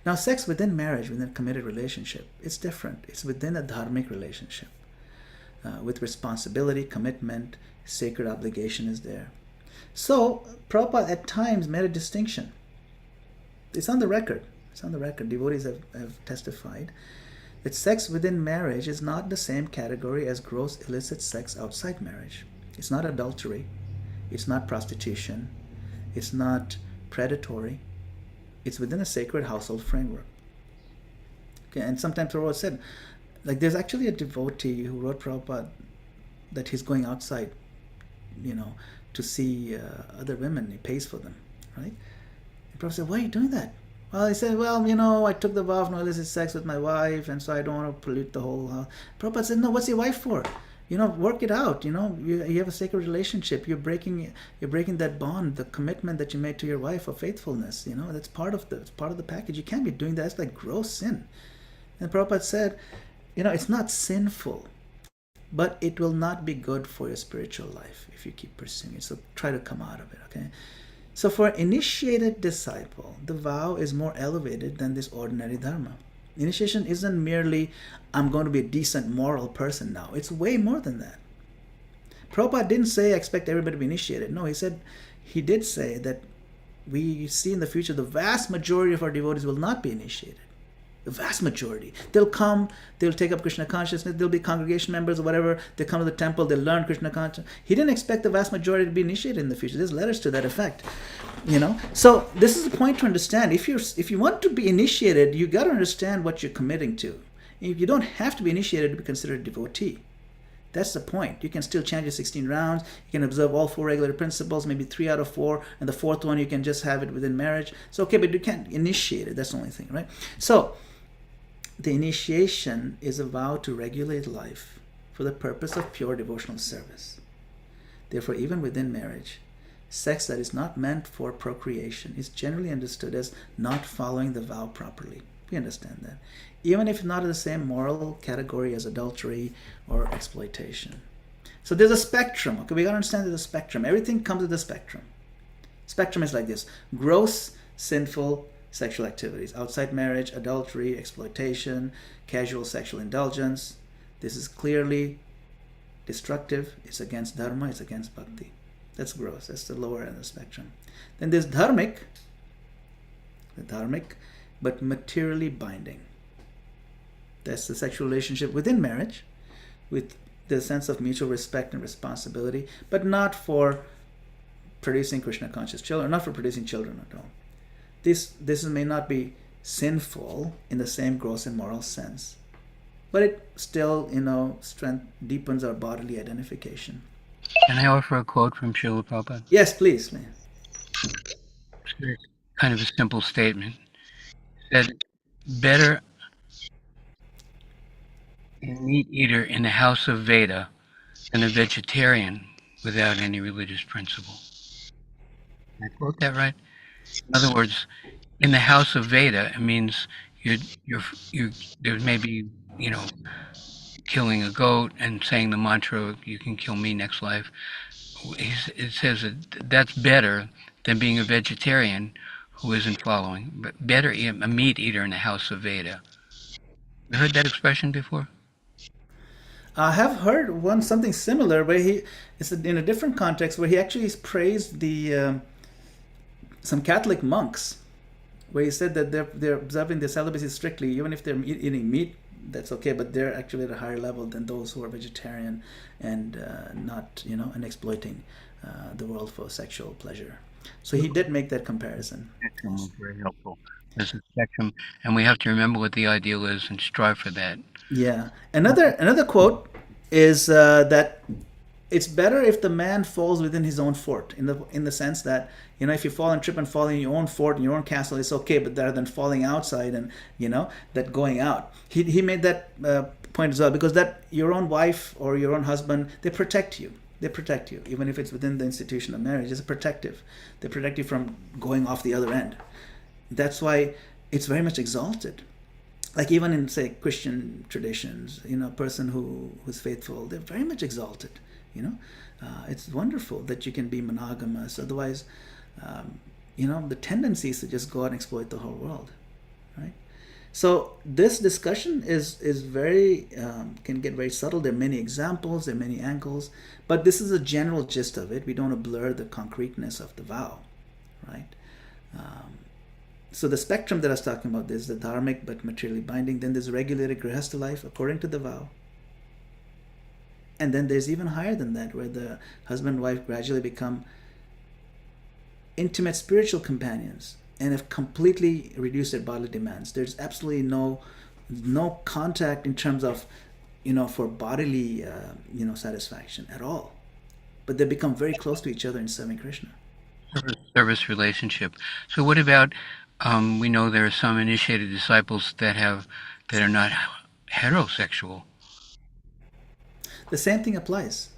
Now, sex within marriage, within a committed relationship, it's different. It's within a dharmic relationship with responsibility, commitment, sacred obligation is there. So Prabhupada at times made a distinction. It's on the record. Devotees have testified that sex within marriage is not the same category as gross illicit sex outside marriage. It's not adultery. It's not prostitution. It's not predatory. It's within a sacred household framework. Okay, and sometimes Prabhupada said, there's actually a devotee who wrote Prabhupada that he's going outside, to see other women. He pays for them, right? And Prabhupada said, why are you doing that? Well, he said, I took the vow of no illicit sex with my wife, and so I don't want to pollute the whole house. Prabhupada said, no, what's your wife for? Work it out. You have a sacred relationship. You're breaking that bond, the commitment that you made to your wife of faithfulness. That's part of the package. You can't be doing that. It's like gross sin. And Prabhupada said, it's not sinful, but it will not be good for your spiritual life if you keep pursuing it. So try to come out of it, okay? So for an initiated disciple, the vow is more elevated than this ordinary dharma. Initiation isn't merely, I'm going to be a decent moral person now. It's way more than that. Prabhupada didn't say, I expect everybody to be initiated. No, he did say that we see in the future the vast majority of our devotees will not be initiated. The vast majority. They'll come, they'll take up Krishna consciousness, they'll be congregation members or whatever, they come to the temple, they'll learn Krishna consciousness. He didn't expect the vast majority to be initiated in the future. There's letters to that effect. So this is a point to understand. If you want to be initiated, you got to understand what you're committing to. You don't have to be initiated to be considered a devotee. That's the point. You can still chant your 16 rounds. You can observe all 4 regular principles, maybe 3 out of 4, and the 4th one you can just have it within marriage. It's okay, but you can't initiate it. That's the only thing, right? So the initiation is a vow to regulate life for the purpose of pure devotional service. Therefore, even within marriage, sex that is not meant for procreation is generally understood as not following the vow properly. We understand that. Even if not in the same moral category as adultery or exploitation. So there's a spectrum. Okay, we gotta understand there's a spectrum. Everything comes with a spectrum. Spectrum is like this: gross, sinful sexual activities, outside marriage, adultery, exploitation, casual sexual indulgence. This is clearly destructive. It's against dharma. It's against bhakti. That's gross. That's the lower end of the spectrum. Then there's dharmic, but materially binding. That's the sexual relationship within marriage, with the sense of mutual respect and responsibility, but not for producing Krishna conscious children, not for producing children at all. This may not be sinful in the same gross and moral sense, but it still, strength deepens our bodily identification. Can I offer a quote from Srila Prabhupada? Yes, please. It's kind of a simple statement. He said, better a meat eater in the house of Veda than a vegetarian without any religious principle. I quote that right? In other words, in the house of Veda, it means you're you're you there may be, you know, killing a goat and saying the mantra, "You can kill me next life." It says that that's better than being a vegetarian who isn't following. But better a meat eater in the house of Veda. You heard that expression before? I have heard one something similar where it's in a different context where he actually praised the some Catholic monks, where he said that they're observing their celibacy strictly, even if they're eating meat, that's okay, but they're actually at a higher level than those who are vegetarian and not, and exploiting the world for sexual pleasure. So he did make that comparison. Spectrum was very helpful. There's a spectrum, and we have to remember what the ideal is and strive for that. Yeah. Another quote is that it's better if the man falls within his own fort, in the sense that, if you fall and trip and fall in your own fort in your own castle, it's okay, but rather than falling outside and that going out. He made that point as well, because that your own wife or your own husband, they protect you. They protect you, even if it's within the institution of marriage. It's protective. They protect you from going off the other end. That's why it's very much exalted. Like even in, say, Christian traditions, a person who's faithful, they're very much exalted. It's wonderful that you can be monogamous. Otherwise, the tendency is to just go out and exploit the whole world, right? So this discussion is very can get very subtle. There are many examples, there are many angles, but this is a general gist of it. We don't want to blur the concreteness of the vow, right? So the spectrum that I was talking about, there's the dharmic but materially binding. Then there's regulated grihastha life according to the vow. And then there's even higher than that, where the husband and wife gradually become intimate spiritual companions and have completely reduced their bodily demands. There's absolutely no contact in terms of, for bodily, satisfaction at all. But they become very close to each other in serving Krishna. Service relationship. So what about, we know there are some initiated disciples that are not heterosexual. The same thing applies.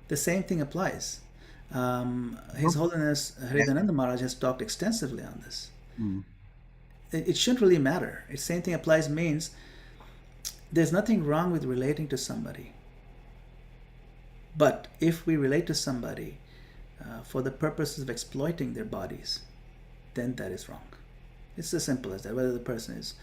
The same thing applies. His Holiness Hridananda Maharaj has talked extensively on this. Mm. It shouldn't really matter. The same thing applies means there's nothing wrong with relating to somebody. But if we relate to somebody for the purposes of exploiting their bodies, then that is wrong. It's as simple as that. Whether the person is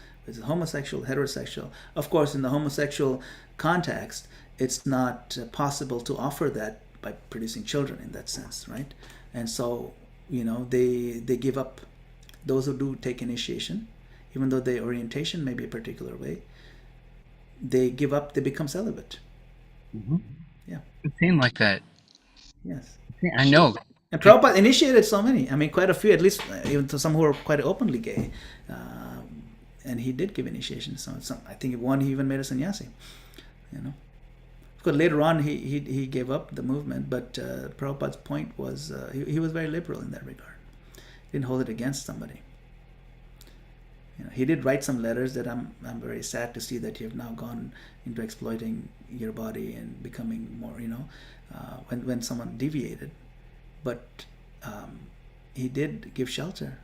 homosexual, heterosexual. Of course, in the homosexual context, it's not possible to offer that by producing children in that sense, right? And so, they give up. Those who do take initiation, even though their orientation may be a particular way, they give up, they become celibate. Mm-hmm. Yeah. It seemed like that. Yes. I know. And Prabhupada initiated so many. I mean, quite a few, at least, even to some who are quite openly gay. And he did give initiation. So I think one, he even made a sannyasi. Of course, later on, he gave up the movement. But Prabhupada's point was he was very liberal in that regard. He didn't hold it against somebody. He did write some letters that I'm very sad to see that you have now gone into exploiting your body and becoming more, when someone deviated. But he did give shelter,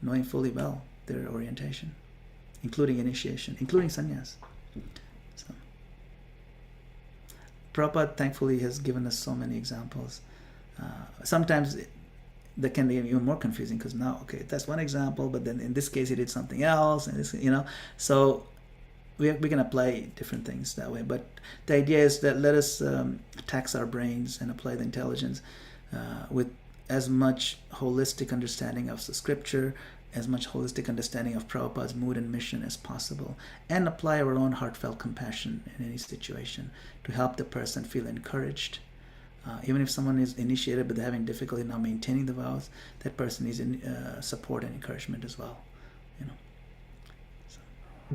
knowing fully well their orientation, including initiation, including sannyas. So, Prabhupada, thankfully, has given us so many examples. Sometimes that can be even more confusing, because now, okay, that's one example, but then in this case he did something else, and this, so we can apply different things that way. But the idea is that let us tax our brains and apply the intelligence with as much holistic understanding of the scripture, as much holistic understanding of Prabhupada's mood and mission as possible, and apply our own heartfelt compassion in any situation to help the person feel encouraged. Even if someone is initiated but they're having difficulty now maintaining the vows, that person needs support and encouragement as well. So,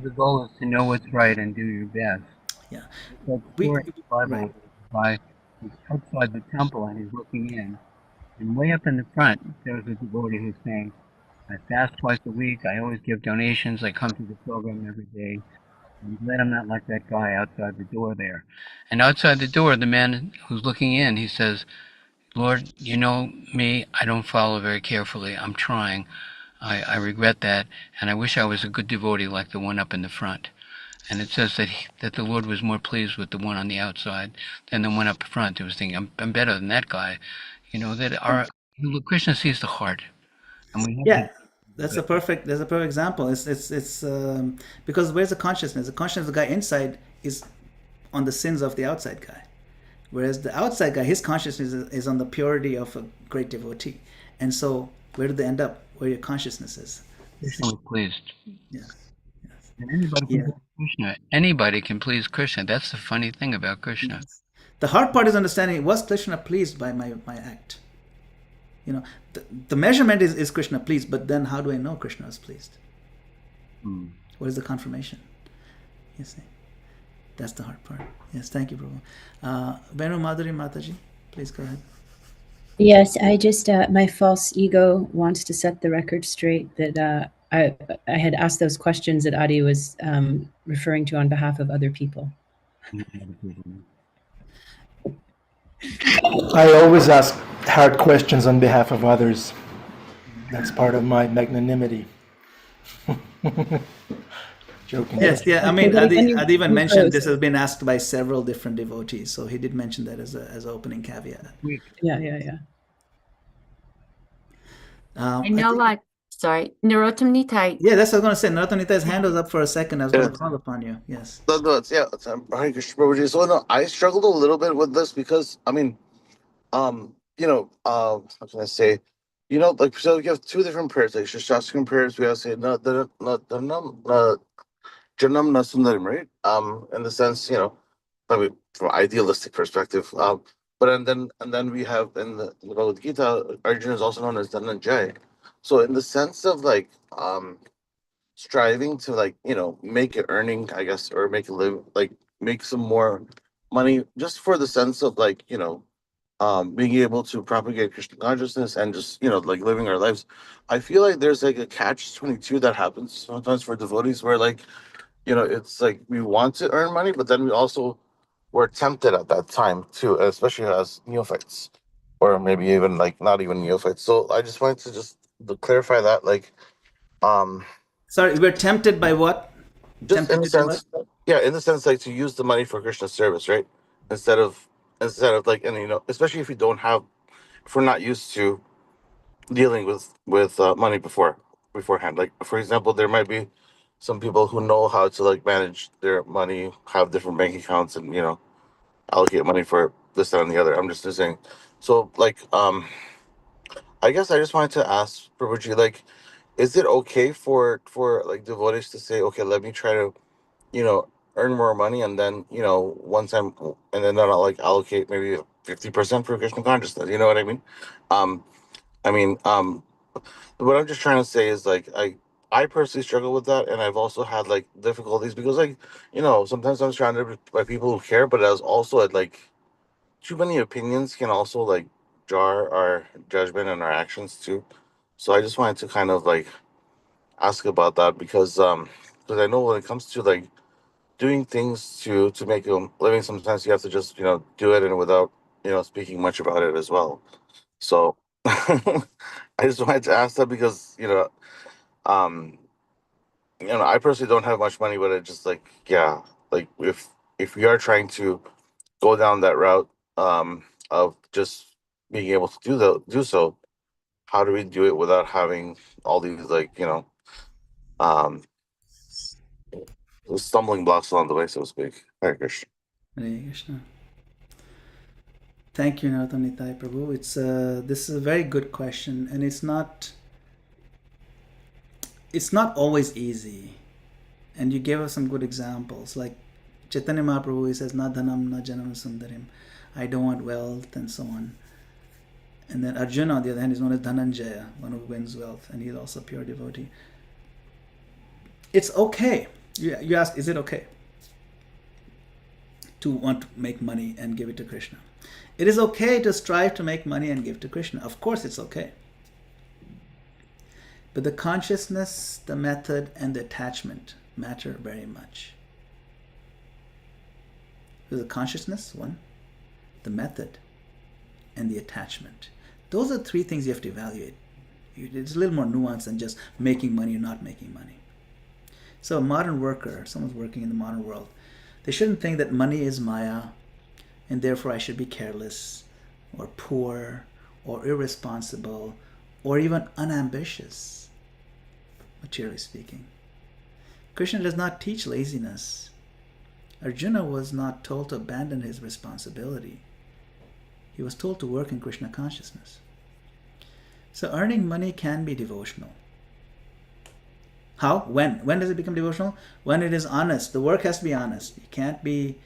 The goal is to know what's right and do your best. yeah. That story in the Bible, right. He's outside the temple and he's looking in. And way up in the front, there's a devotee who's saying, I fast twice a week, I always give donations, I come to the program every day. I'm glad I'm not like that guy outside the door there. And outside the door, the man who's looking in, he says, Lord, you know me, I don't follow very carefully. I'm trying. I regret that, and I wish I was a good devotee like the one up in the front. And it says that the Lord was more pleased with the one on the outside than the one up front. It was thinking, I'm better than that guy. You know, that our Krishna sees the heart, and we have to Yeah, that's a perfect example. It's because where's the consciousness? The consciousness of the guy inside is on the sins of the outside guy, whereas the outside guy, his consciousness is on the purity of a great devotee. And so, where do they end up? Where your consciousness is. You see? Krishna was pleased. Yeah. And anybody can Yeah. please Krishna. Anybody can please Krishna. That's the funny thing about Krishna. Yes. The hard part is understanding, was Krishna pleased by my act? You know, the measurement is Krishna pleased, but then how do I know Krishna is pleased? Hmm. What is the confirmation? You see, that's the hard part. Yes, thank you, Prabhu. Venu Madhuri Mataji, please go ahead. Yes, I just my false ego wants to set the record straight that I had asked those questions that Adi was referring to on behalf of other people. I always ask hard questions on behalf of others. That's part of my magnanimity. Joking. Yes, yeah. I Okay, mean, but again, Adi even you mentioned rose. this has been asked by several different devotees, so he did mention that as an opening caveat. Yeah. I I know think, what, sorry, Narottam Nitai. yeah, that's what I was going to say. Naratanita's hand was up for a second. I was going Yeah. to call upon you. Yes. Hare Krishna Prabhuji. So no, I struggled a little bit with this because I mean, how can I say? Like so you have two different prayers, like Shastakan prayers. We have to say Janam Nasundarim, right? In the sense, I mean, from idealistic perspective. But and then we have in the Bhagavad Gita, Arjuna is also known as Dhananjay. So in the sense of like striving to like make an earning, I guess, or make a live, like make some more money, just for the sense of like being able to propagate Krishna consciousness and just like living our lives. I feel like there's like a catch 22 that happens sometimes for devotees where like it's like we want to earn money, but then we also were tempted at that time too, especially as neophytes, or maybe even like not even neophytes. So I just wanted to just to clarify that, like, um, Sorry, we're tempted by what? just Tempted in the to do what? sense, yeah, in the sense like to use the money for Krishna service, right? Instead of like, and especially if we don't have, if we're not used to dealing with money beforehand. Like for example, there might be some people who know how to like manage their money, have different bank accounts, and allocate money for this, that, and the other. I'm just saying. So like, I guess I just wanted to ask Prabhuji, like, is it okay for like devotees to say, okay, let me try to you know earn more money, and then once and then I'll like allocate maybe 50% for Krishna consciousness. You know what I mean? Um, I mean, what I'm just trying to say is like I personally struggle with that, and I've also had like difficulties because like sometimes I'm surrounded by people who care, but as also like too many opinions can also like jar our judgment and our actions too. So I just wanted to kind of like ask about that because I know when it comes to like doing things to make a living, sometimes you have to just do it and without speaking much about it as well. So I just wanted to ask that because um I personally don't have much money, but it just like, yeah, like if we are trying to go down that route of just being able to do so, how do we do it without having all these like um stumbling blocks along the way, so to speak? Hare Krishna. Hare Krishna. Thank you, Naratanita Prabhu. This is a very good question, and it's not always easy. And you gave us some good examples, like Chaitanya Mahaprabhu, he says, "Na dhanam, na janam sundarim." I don't want wealth, and so on. And then Arjuna, on the other hand, is known as Dhananjaya, one who wins wealth, and he's also a pure devotee. It's okay. You ask, is it okay to want to make money and give it to Krishna? It is okay to strive to make money and give to Krishna. Of course, it's okay. But the consciousness, the method, and the attachment matter very much. The consciousness, one. The method, and the attachment. Those are three things you have to evaluate. It's a little more nuanced than just making money or not making money. So a modern worker, someone's working in the modern world, they shouldn't think that money is Maya and therefore I should be careless or poor or irresponsible or even unambitious, materially speaking. Krishna does not teach laziness. Arjuna was not told to abandon his responsibility. He was told to work in Krishna consciousness. So earning money can be devotional. How? When? When does it become devotional? When it is honest. The work has to be honest. You can't be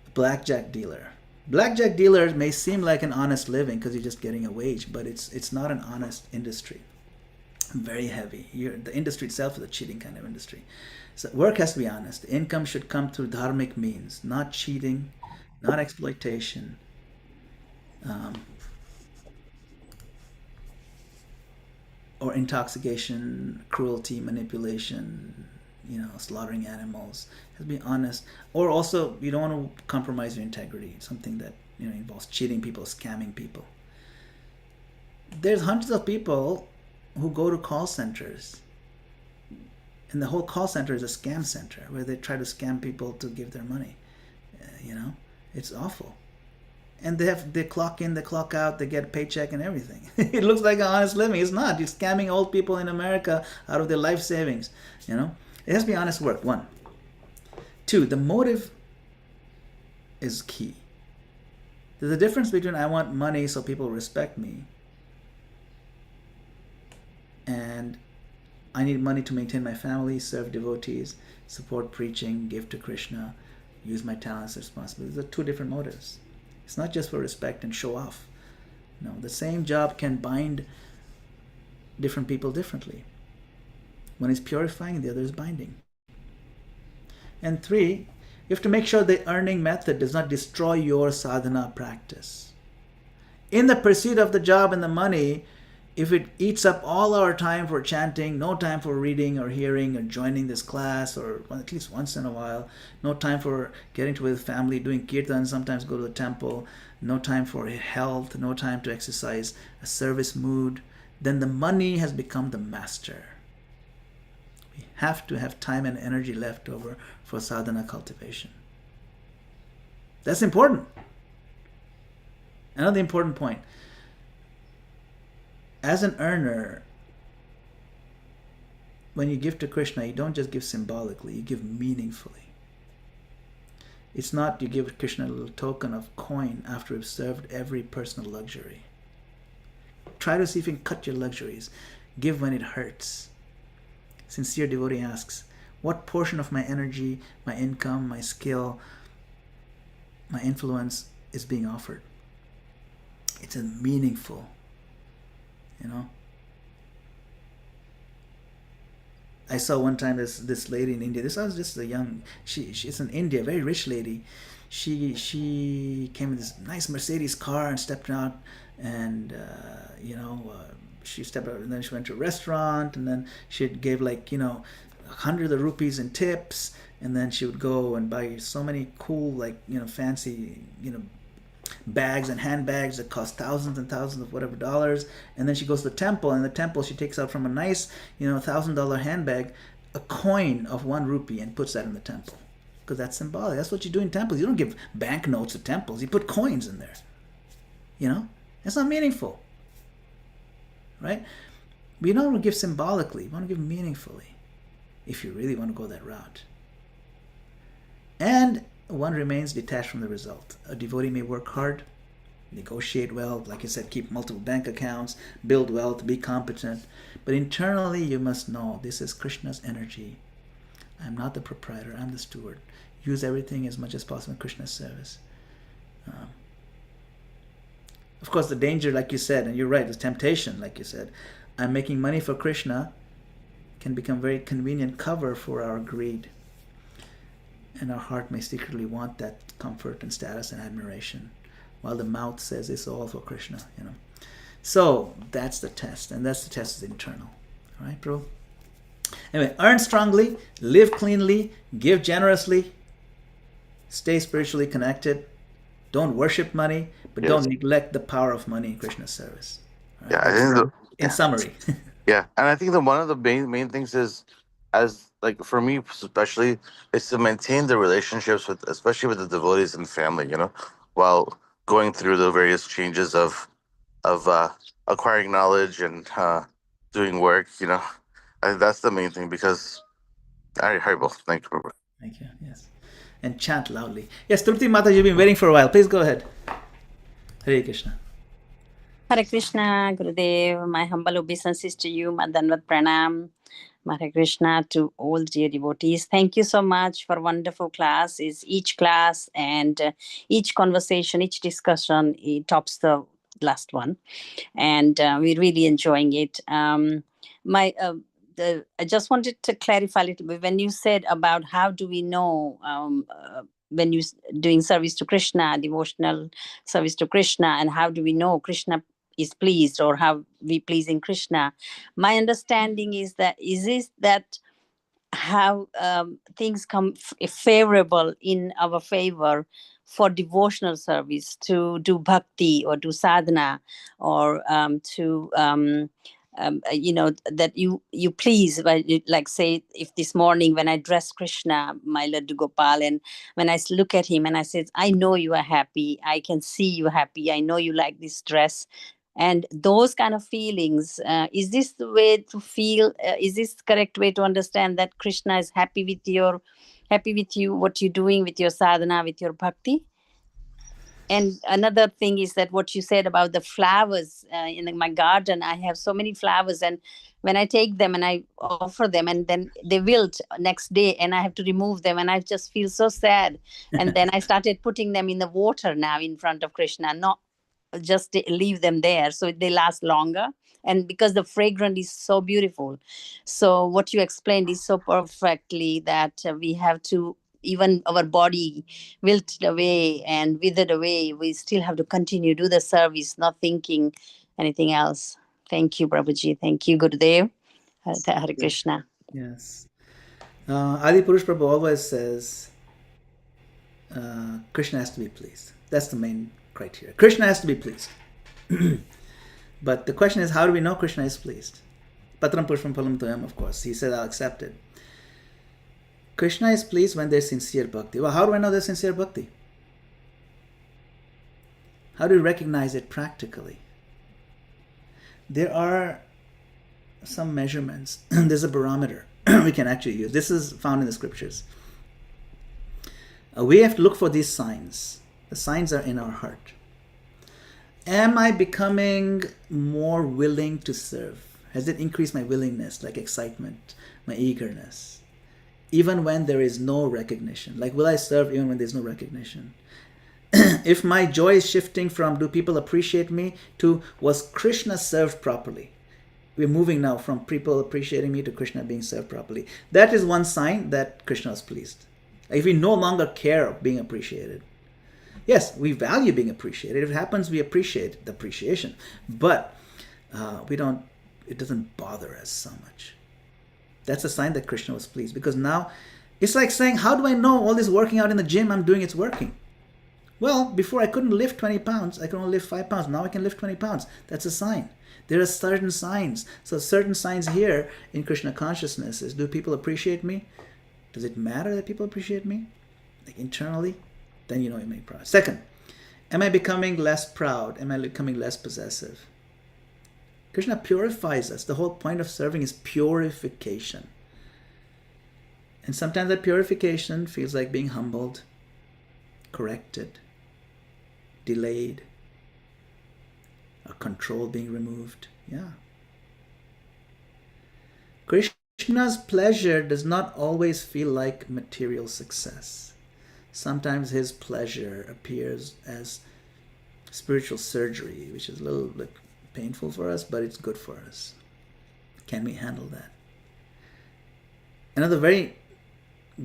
a blackjack dealer. Blackjack dealer may seem like an honest living because you're just getting a wage, but it's not an honest industry. Very heavy. The industry itself is a cheating kind of industry. So work has to be honest. Income should come through dharmic means, not cheating, not exploitation. Or intoxication, cruelty, manipulation, slaughtering animals. It has to be honest. Or also, you don't want to compromise your integrity. Something that involves cheating people, scamming people. There's hundreds of people who go to call centers, and the whole call center is a scam center where they try to scam people to give their money. It's awful. And they clock in, they clock out, they get a paycheck and everything. It looks like an honest living. It's not. You're scamming old people in America out of their life savings. It has to be honest work. 1. 2, the motive is key. There's a difference between I want money so people respect me and I need money to maintain my family, serve devotees, support preaching, give to Krishna, use my talents responsibly. These are two different motives. It's not just for respect and show off. No, the same job can bind different people differently. One is purifying, the other is binding. And 3, you have to make sure the earning method does not destroy your sadhana practice. In the pursuit of the job and the money, if it eats up all our time for chanting, no time for reading or hearing or joining this class, or at least once in a while, no time for getting to with family, doing kirtan, sometimes go to the temple, no time for health, no time to exercise a service mood, then the money has become the master. We have to have time and energy left over for sadhana cultivation. That's important. Another important point. As an earner, when you give to Krishna, you don't just give symbolically, you give meaningfully. It's not you give Krishna a little token of coin after you've served every personal luxury. Try to see if you can cut your luxuries. Give when it hurts. Sincere devotee asks, what portion of my energy, my income, my skill, my influence is being offered? It's a meaningful. I saw one time this lady in India. This was just a young. She's in India, very rich lady. She came in this nice Mercedes car and stepped out, and she stepped out, and then she went to a restaurant, and then she gave hundreds of rupees in tips, and then she would go and buy so many cool fancy bags and handbags that cost thousands and thousands of whatever dollars, and then she goes to the temple, and in the temple she takes out from a nice $1,000 handbag a coin of 1 rupee and puts that in the temple, because that's symbolic. That's what you do in temples. You don't give banknotes to temples. You put coins in there. It's not meaningful, right? We don't want to give symbolically. We want to give meaningfully, if you really want to go that route. And one remains detached from the result. A devotee may work hard, negotiate well, like you said, keep multiple bank accounts, build wealth, be competent. But internally, you must know this is Krishna's energy. I'm not the proprietor, I'm the steward. Use everything as much as possible in Krishna's service. Of course, the danger, like you said, and you're right, the temptation, like you said, I'm making money for Krishna, can become very convenient cover for our greed. And our heart may secretly want that comfort and status and admiration, while the mouth says it's all for Krishna, So that's the test, and that's the test is internal. All right, bro? Anyway, earn strongly, live cleanly, give generously, stay spiritually connected, Don't worship money, but Yes. don't neglect the power of money in Krishna's service. All Yeah, right, I that's think in summary. yeah, and I think that one of the main things is, as like for me especially, is to maintain the relationships with, especially with the devotees and family. While going through the various changes of acquiring knowledge and doing work. I think that's the main thing because I Haribol. Thank you. Thank you. Yes. And chant loudly. Yes, Trupti Mata, you've been waiting for a while. Please go ahead. Hare Krishna. Hare Krishna, Gurudev. My humble obeisances to you, Madanvat Pranam. Hare Krishna to all dear devotees. Thank you so much for wonderful class. Is each class and each conversation, each discussion, it tops the last one, and we're really enjoying it. My I just wanted to clarify a little bit when you said about how do we know when you doing service to Krishna, devotional service to Krishna, and how do we know Krishna is pleased or how we pleasing Krishna? My understanding is that how things come favorable in our favor for devotional service to do bhakti or do sadhana or to that you please, like say if this morning when I dress Krishna, my Madan Gopal, and when I look at him and I said, I know you are happy, I can see you happy, I know you like this dress, and those kind of feelings, is this the way to feel, is this the correct way to understand that Krishna is happy with you, what you're doing with your sadhana, with your bhakti? And another thing is that what you said about the flowers in my garden, I have so many flowers, and when I take them and I offer them and then they wilt next day and I have to remove them and I just feel so sad. And then I started putting them in the water now in front of Krishna, not just leave them there so they last longer, and because the fragrance is so beautiful. So what you explained is so perfectly that we have to, even our body wilted away and withered away, we still have to continue do the service, not thinking anything else. Thank you, Prabhuji. Thank you, Gurudev. Hare Krishna. Yes. Adi Purush Prabhu always says Krishna has to be pleased. That's the main criteria. Krishna has to be pleased. But the question is, how do we know Krishna is pleased? Patram Pushpam Phalam Toyam, of course. He said, I'll accept it. Krishna is pleased when there's sincere bhakti. Well, how do I know there's sincere bhakti? How do we recognize it practically? There are some measurements. There's a barometer we can actually use. This is found in the scriptures. We have to look for these signs. The signs are in our heart. Am I becoming more willing to serve? Has it increased my willingness, like excitement, my eagerness? Even when there is no recognition. Like, will I serve even when there's no recognition? If my joy is shifting from do people appreciate me to was Krishna served properly? We're moving now from people appreciating me to Krishna being served properly. That is one sign that Krishna is pleased. If we no longer care of being appreciated. Yes, we value being appreciated. If it happens, we appreciate the appreciation. But it doesn't bother us so much. That's a sign that Krishna was pleased. Because now, it's like saying, how do I know all this working out in the gym I'm doing, it's working? Well, before I couldn't lift 20 pounds, I could only lift 5 pounds. Now I can lift 20 pounds. That's a sign. There are certain signs. So certain signs here in Krishna consciousness is, do people appreciate me? Does it matter that people appreciate me? Like internally? Then you know you make progress. Second, am I becoming less proud? Am I becoming less possessive? Krishna purifies us. The whole point of serving is purification. And sometimes that purification feels like being humbled, corrected, delayed, or control being removed. Yeah. Krishna's pleasure does not always feel like material success. Sometimes his pleasure appears as spiritual surgery, which is a little bit painful for us, but it's good for us. Can we handle that? Another very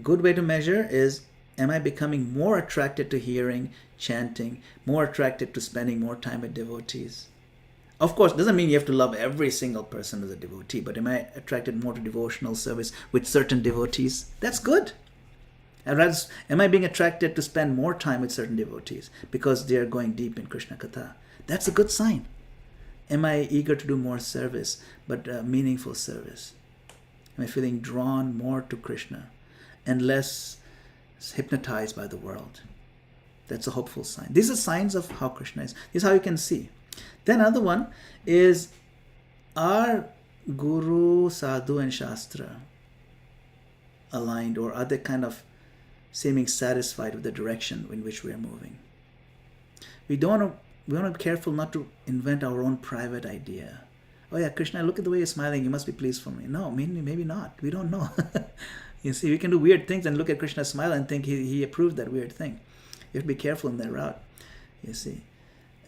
good way to measure is, am I becoming more attracted to hearing, chanting, more attracted to spending more time with devotees? Of course, it doesn't mean you have to love every single person as a devotee, but am I attracted more to devotional service with certain devotees? That's good. Am I being attracted to spend more time with certain devotees because they are going deep in Krishna Katha? That's a good sign. Am I eager to do more service, but meaningful service? Am I feeling drawn more to Krishna and less hypnotized by the world? That's a hopeful sign. These are signs of how Krishna is. This is how you can see. Then another one is, are Guru, Sadhu and Shastra aligned, or are they kind of seeming satisfied with the direction in which we are moving? We want to be careful not to invent our own private idea. Oh yeah, Krishna, look at the way you're smiling. You must be pleased for me. No, maybe not. We don't know. You see, we can do weird things and look at Krishna smile and think he approved that weird thing. You have to be careful in that route. You see,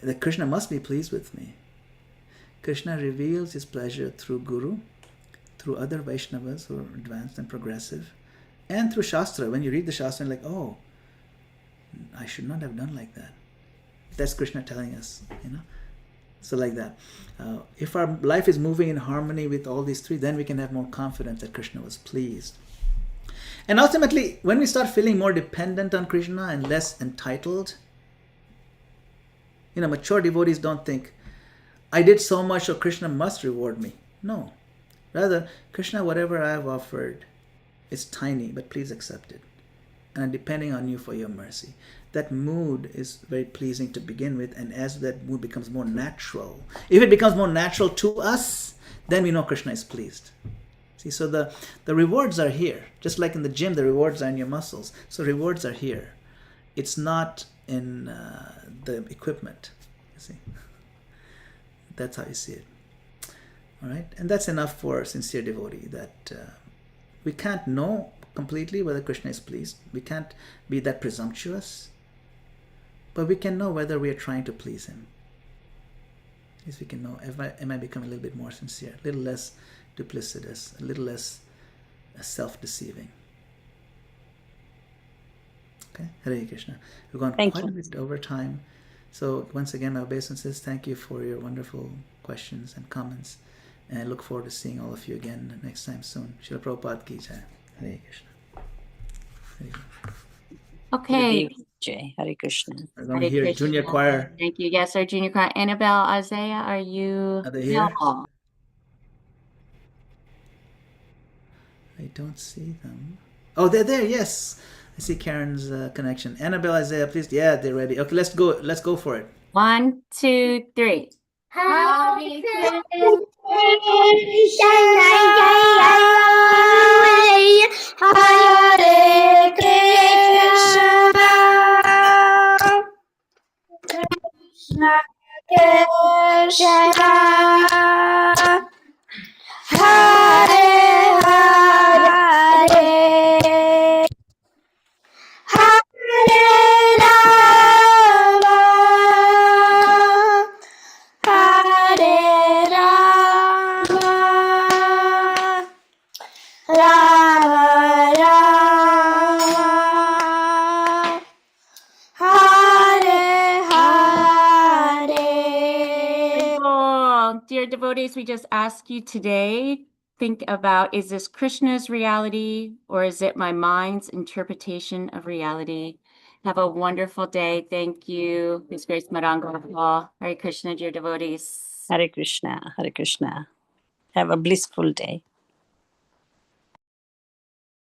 that Krishna must be pleased with me. Krishna reveals his pleasure through Guru, through other Vaishnavas who are advanced and progressive, and through Shastra. When you read the Shastra, you're like, oh, I should not have done like that. That's Krishna telling us, So like that. If our life is moving in harmony with all these three, then we can have more confidence that Krishna was pleased. And ultimately, when we start feeling more dependent on Krishna and less entitled, mature devotees don't think, I did so much, so Krishna must reward me. No. Rather, Krishna, whatever I have offered is tiny, but please accept it. And I'm depending on you for your mercy. That mood is very pleasing to begin with, and as that mood becomes more natural, if it becomes more natural to us, then we know Krishna is pleased. See, so the rewards are here. Just like in the gym, the rewards are in your muscles. So rewards are here. It's not in the equipment. You see, that's how you see it. All right, and that's enough for a sincere devotee. That we can't know completely whether Krishna is pleased. We can't be that presumptuous, but we can know whether we are trying to please him. At least we can know, am I becoming a little bit more sincere, a little less duplicitous, a little less self-deceiving. Okay, Hare Krishna. We've gone quite a bit over time. So once again, my obeisances, thank you for your wonderful questions and comments. And I look forward to seeing all of you again next time soon. Srila Prabhupada ki jai. Hare Krishna. Hare Krishna. Okay. Jai. Hare Krishna. We're going to hear junior choir. Thank you. Yes, our junior choir. Annabelle, Isaiah, are you? Are they here? No. I don't see them. Oh, they're there. Yes, I see Karen's connection. Annabelle, Isaiah, please. Yeah, they're ready. Okay, let's go. Let's go for it. 1, 2, 3. Hare Krishna, Krishna, Hare Hare, Hare Rama, Hare Rama, Rama Rama, Hare Hare. Wonderful. Dear devotees, we just ask you today, think about, is this Krishna's reality or is it my mind's interpretation of reality? Have a wonderful day. Thank you. His Grace Madan Gopal. Hare Krishna, dear devotees. Hare Krishna. Hare Krishna. Have a blissful day.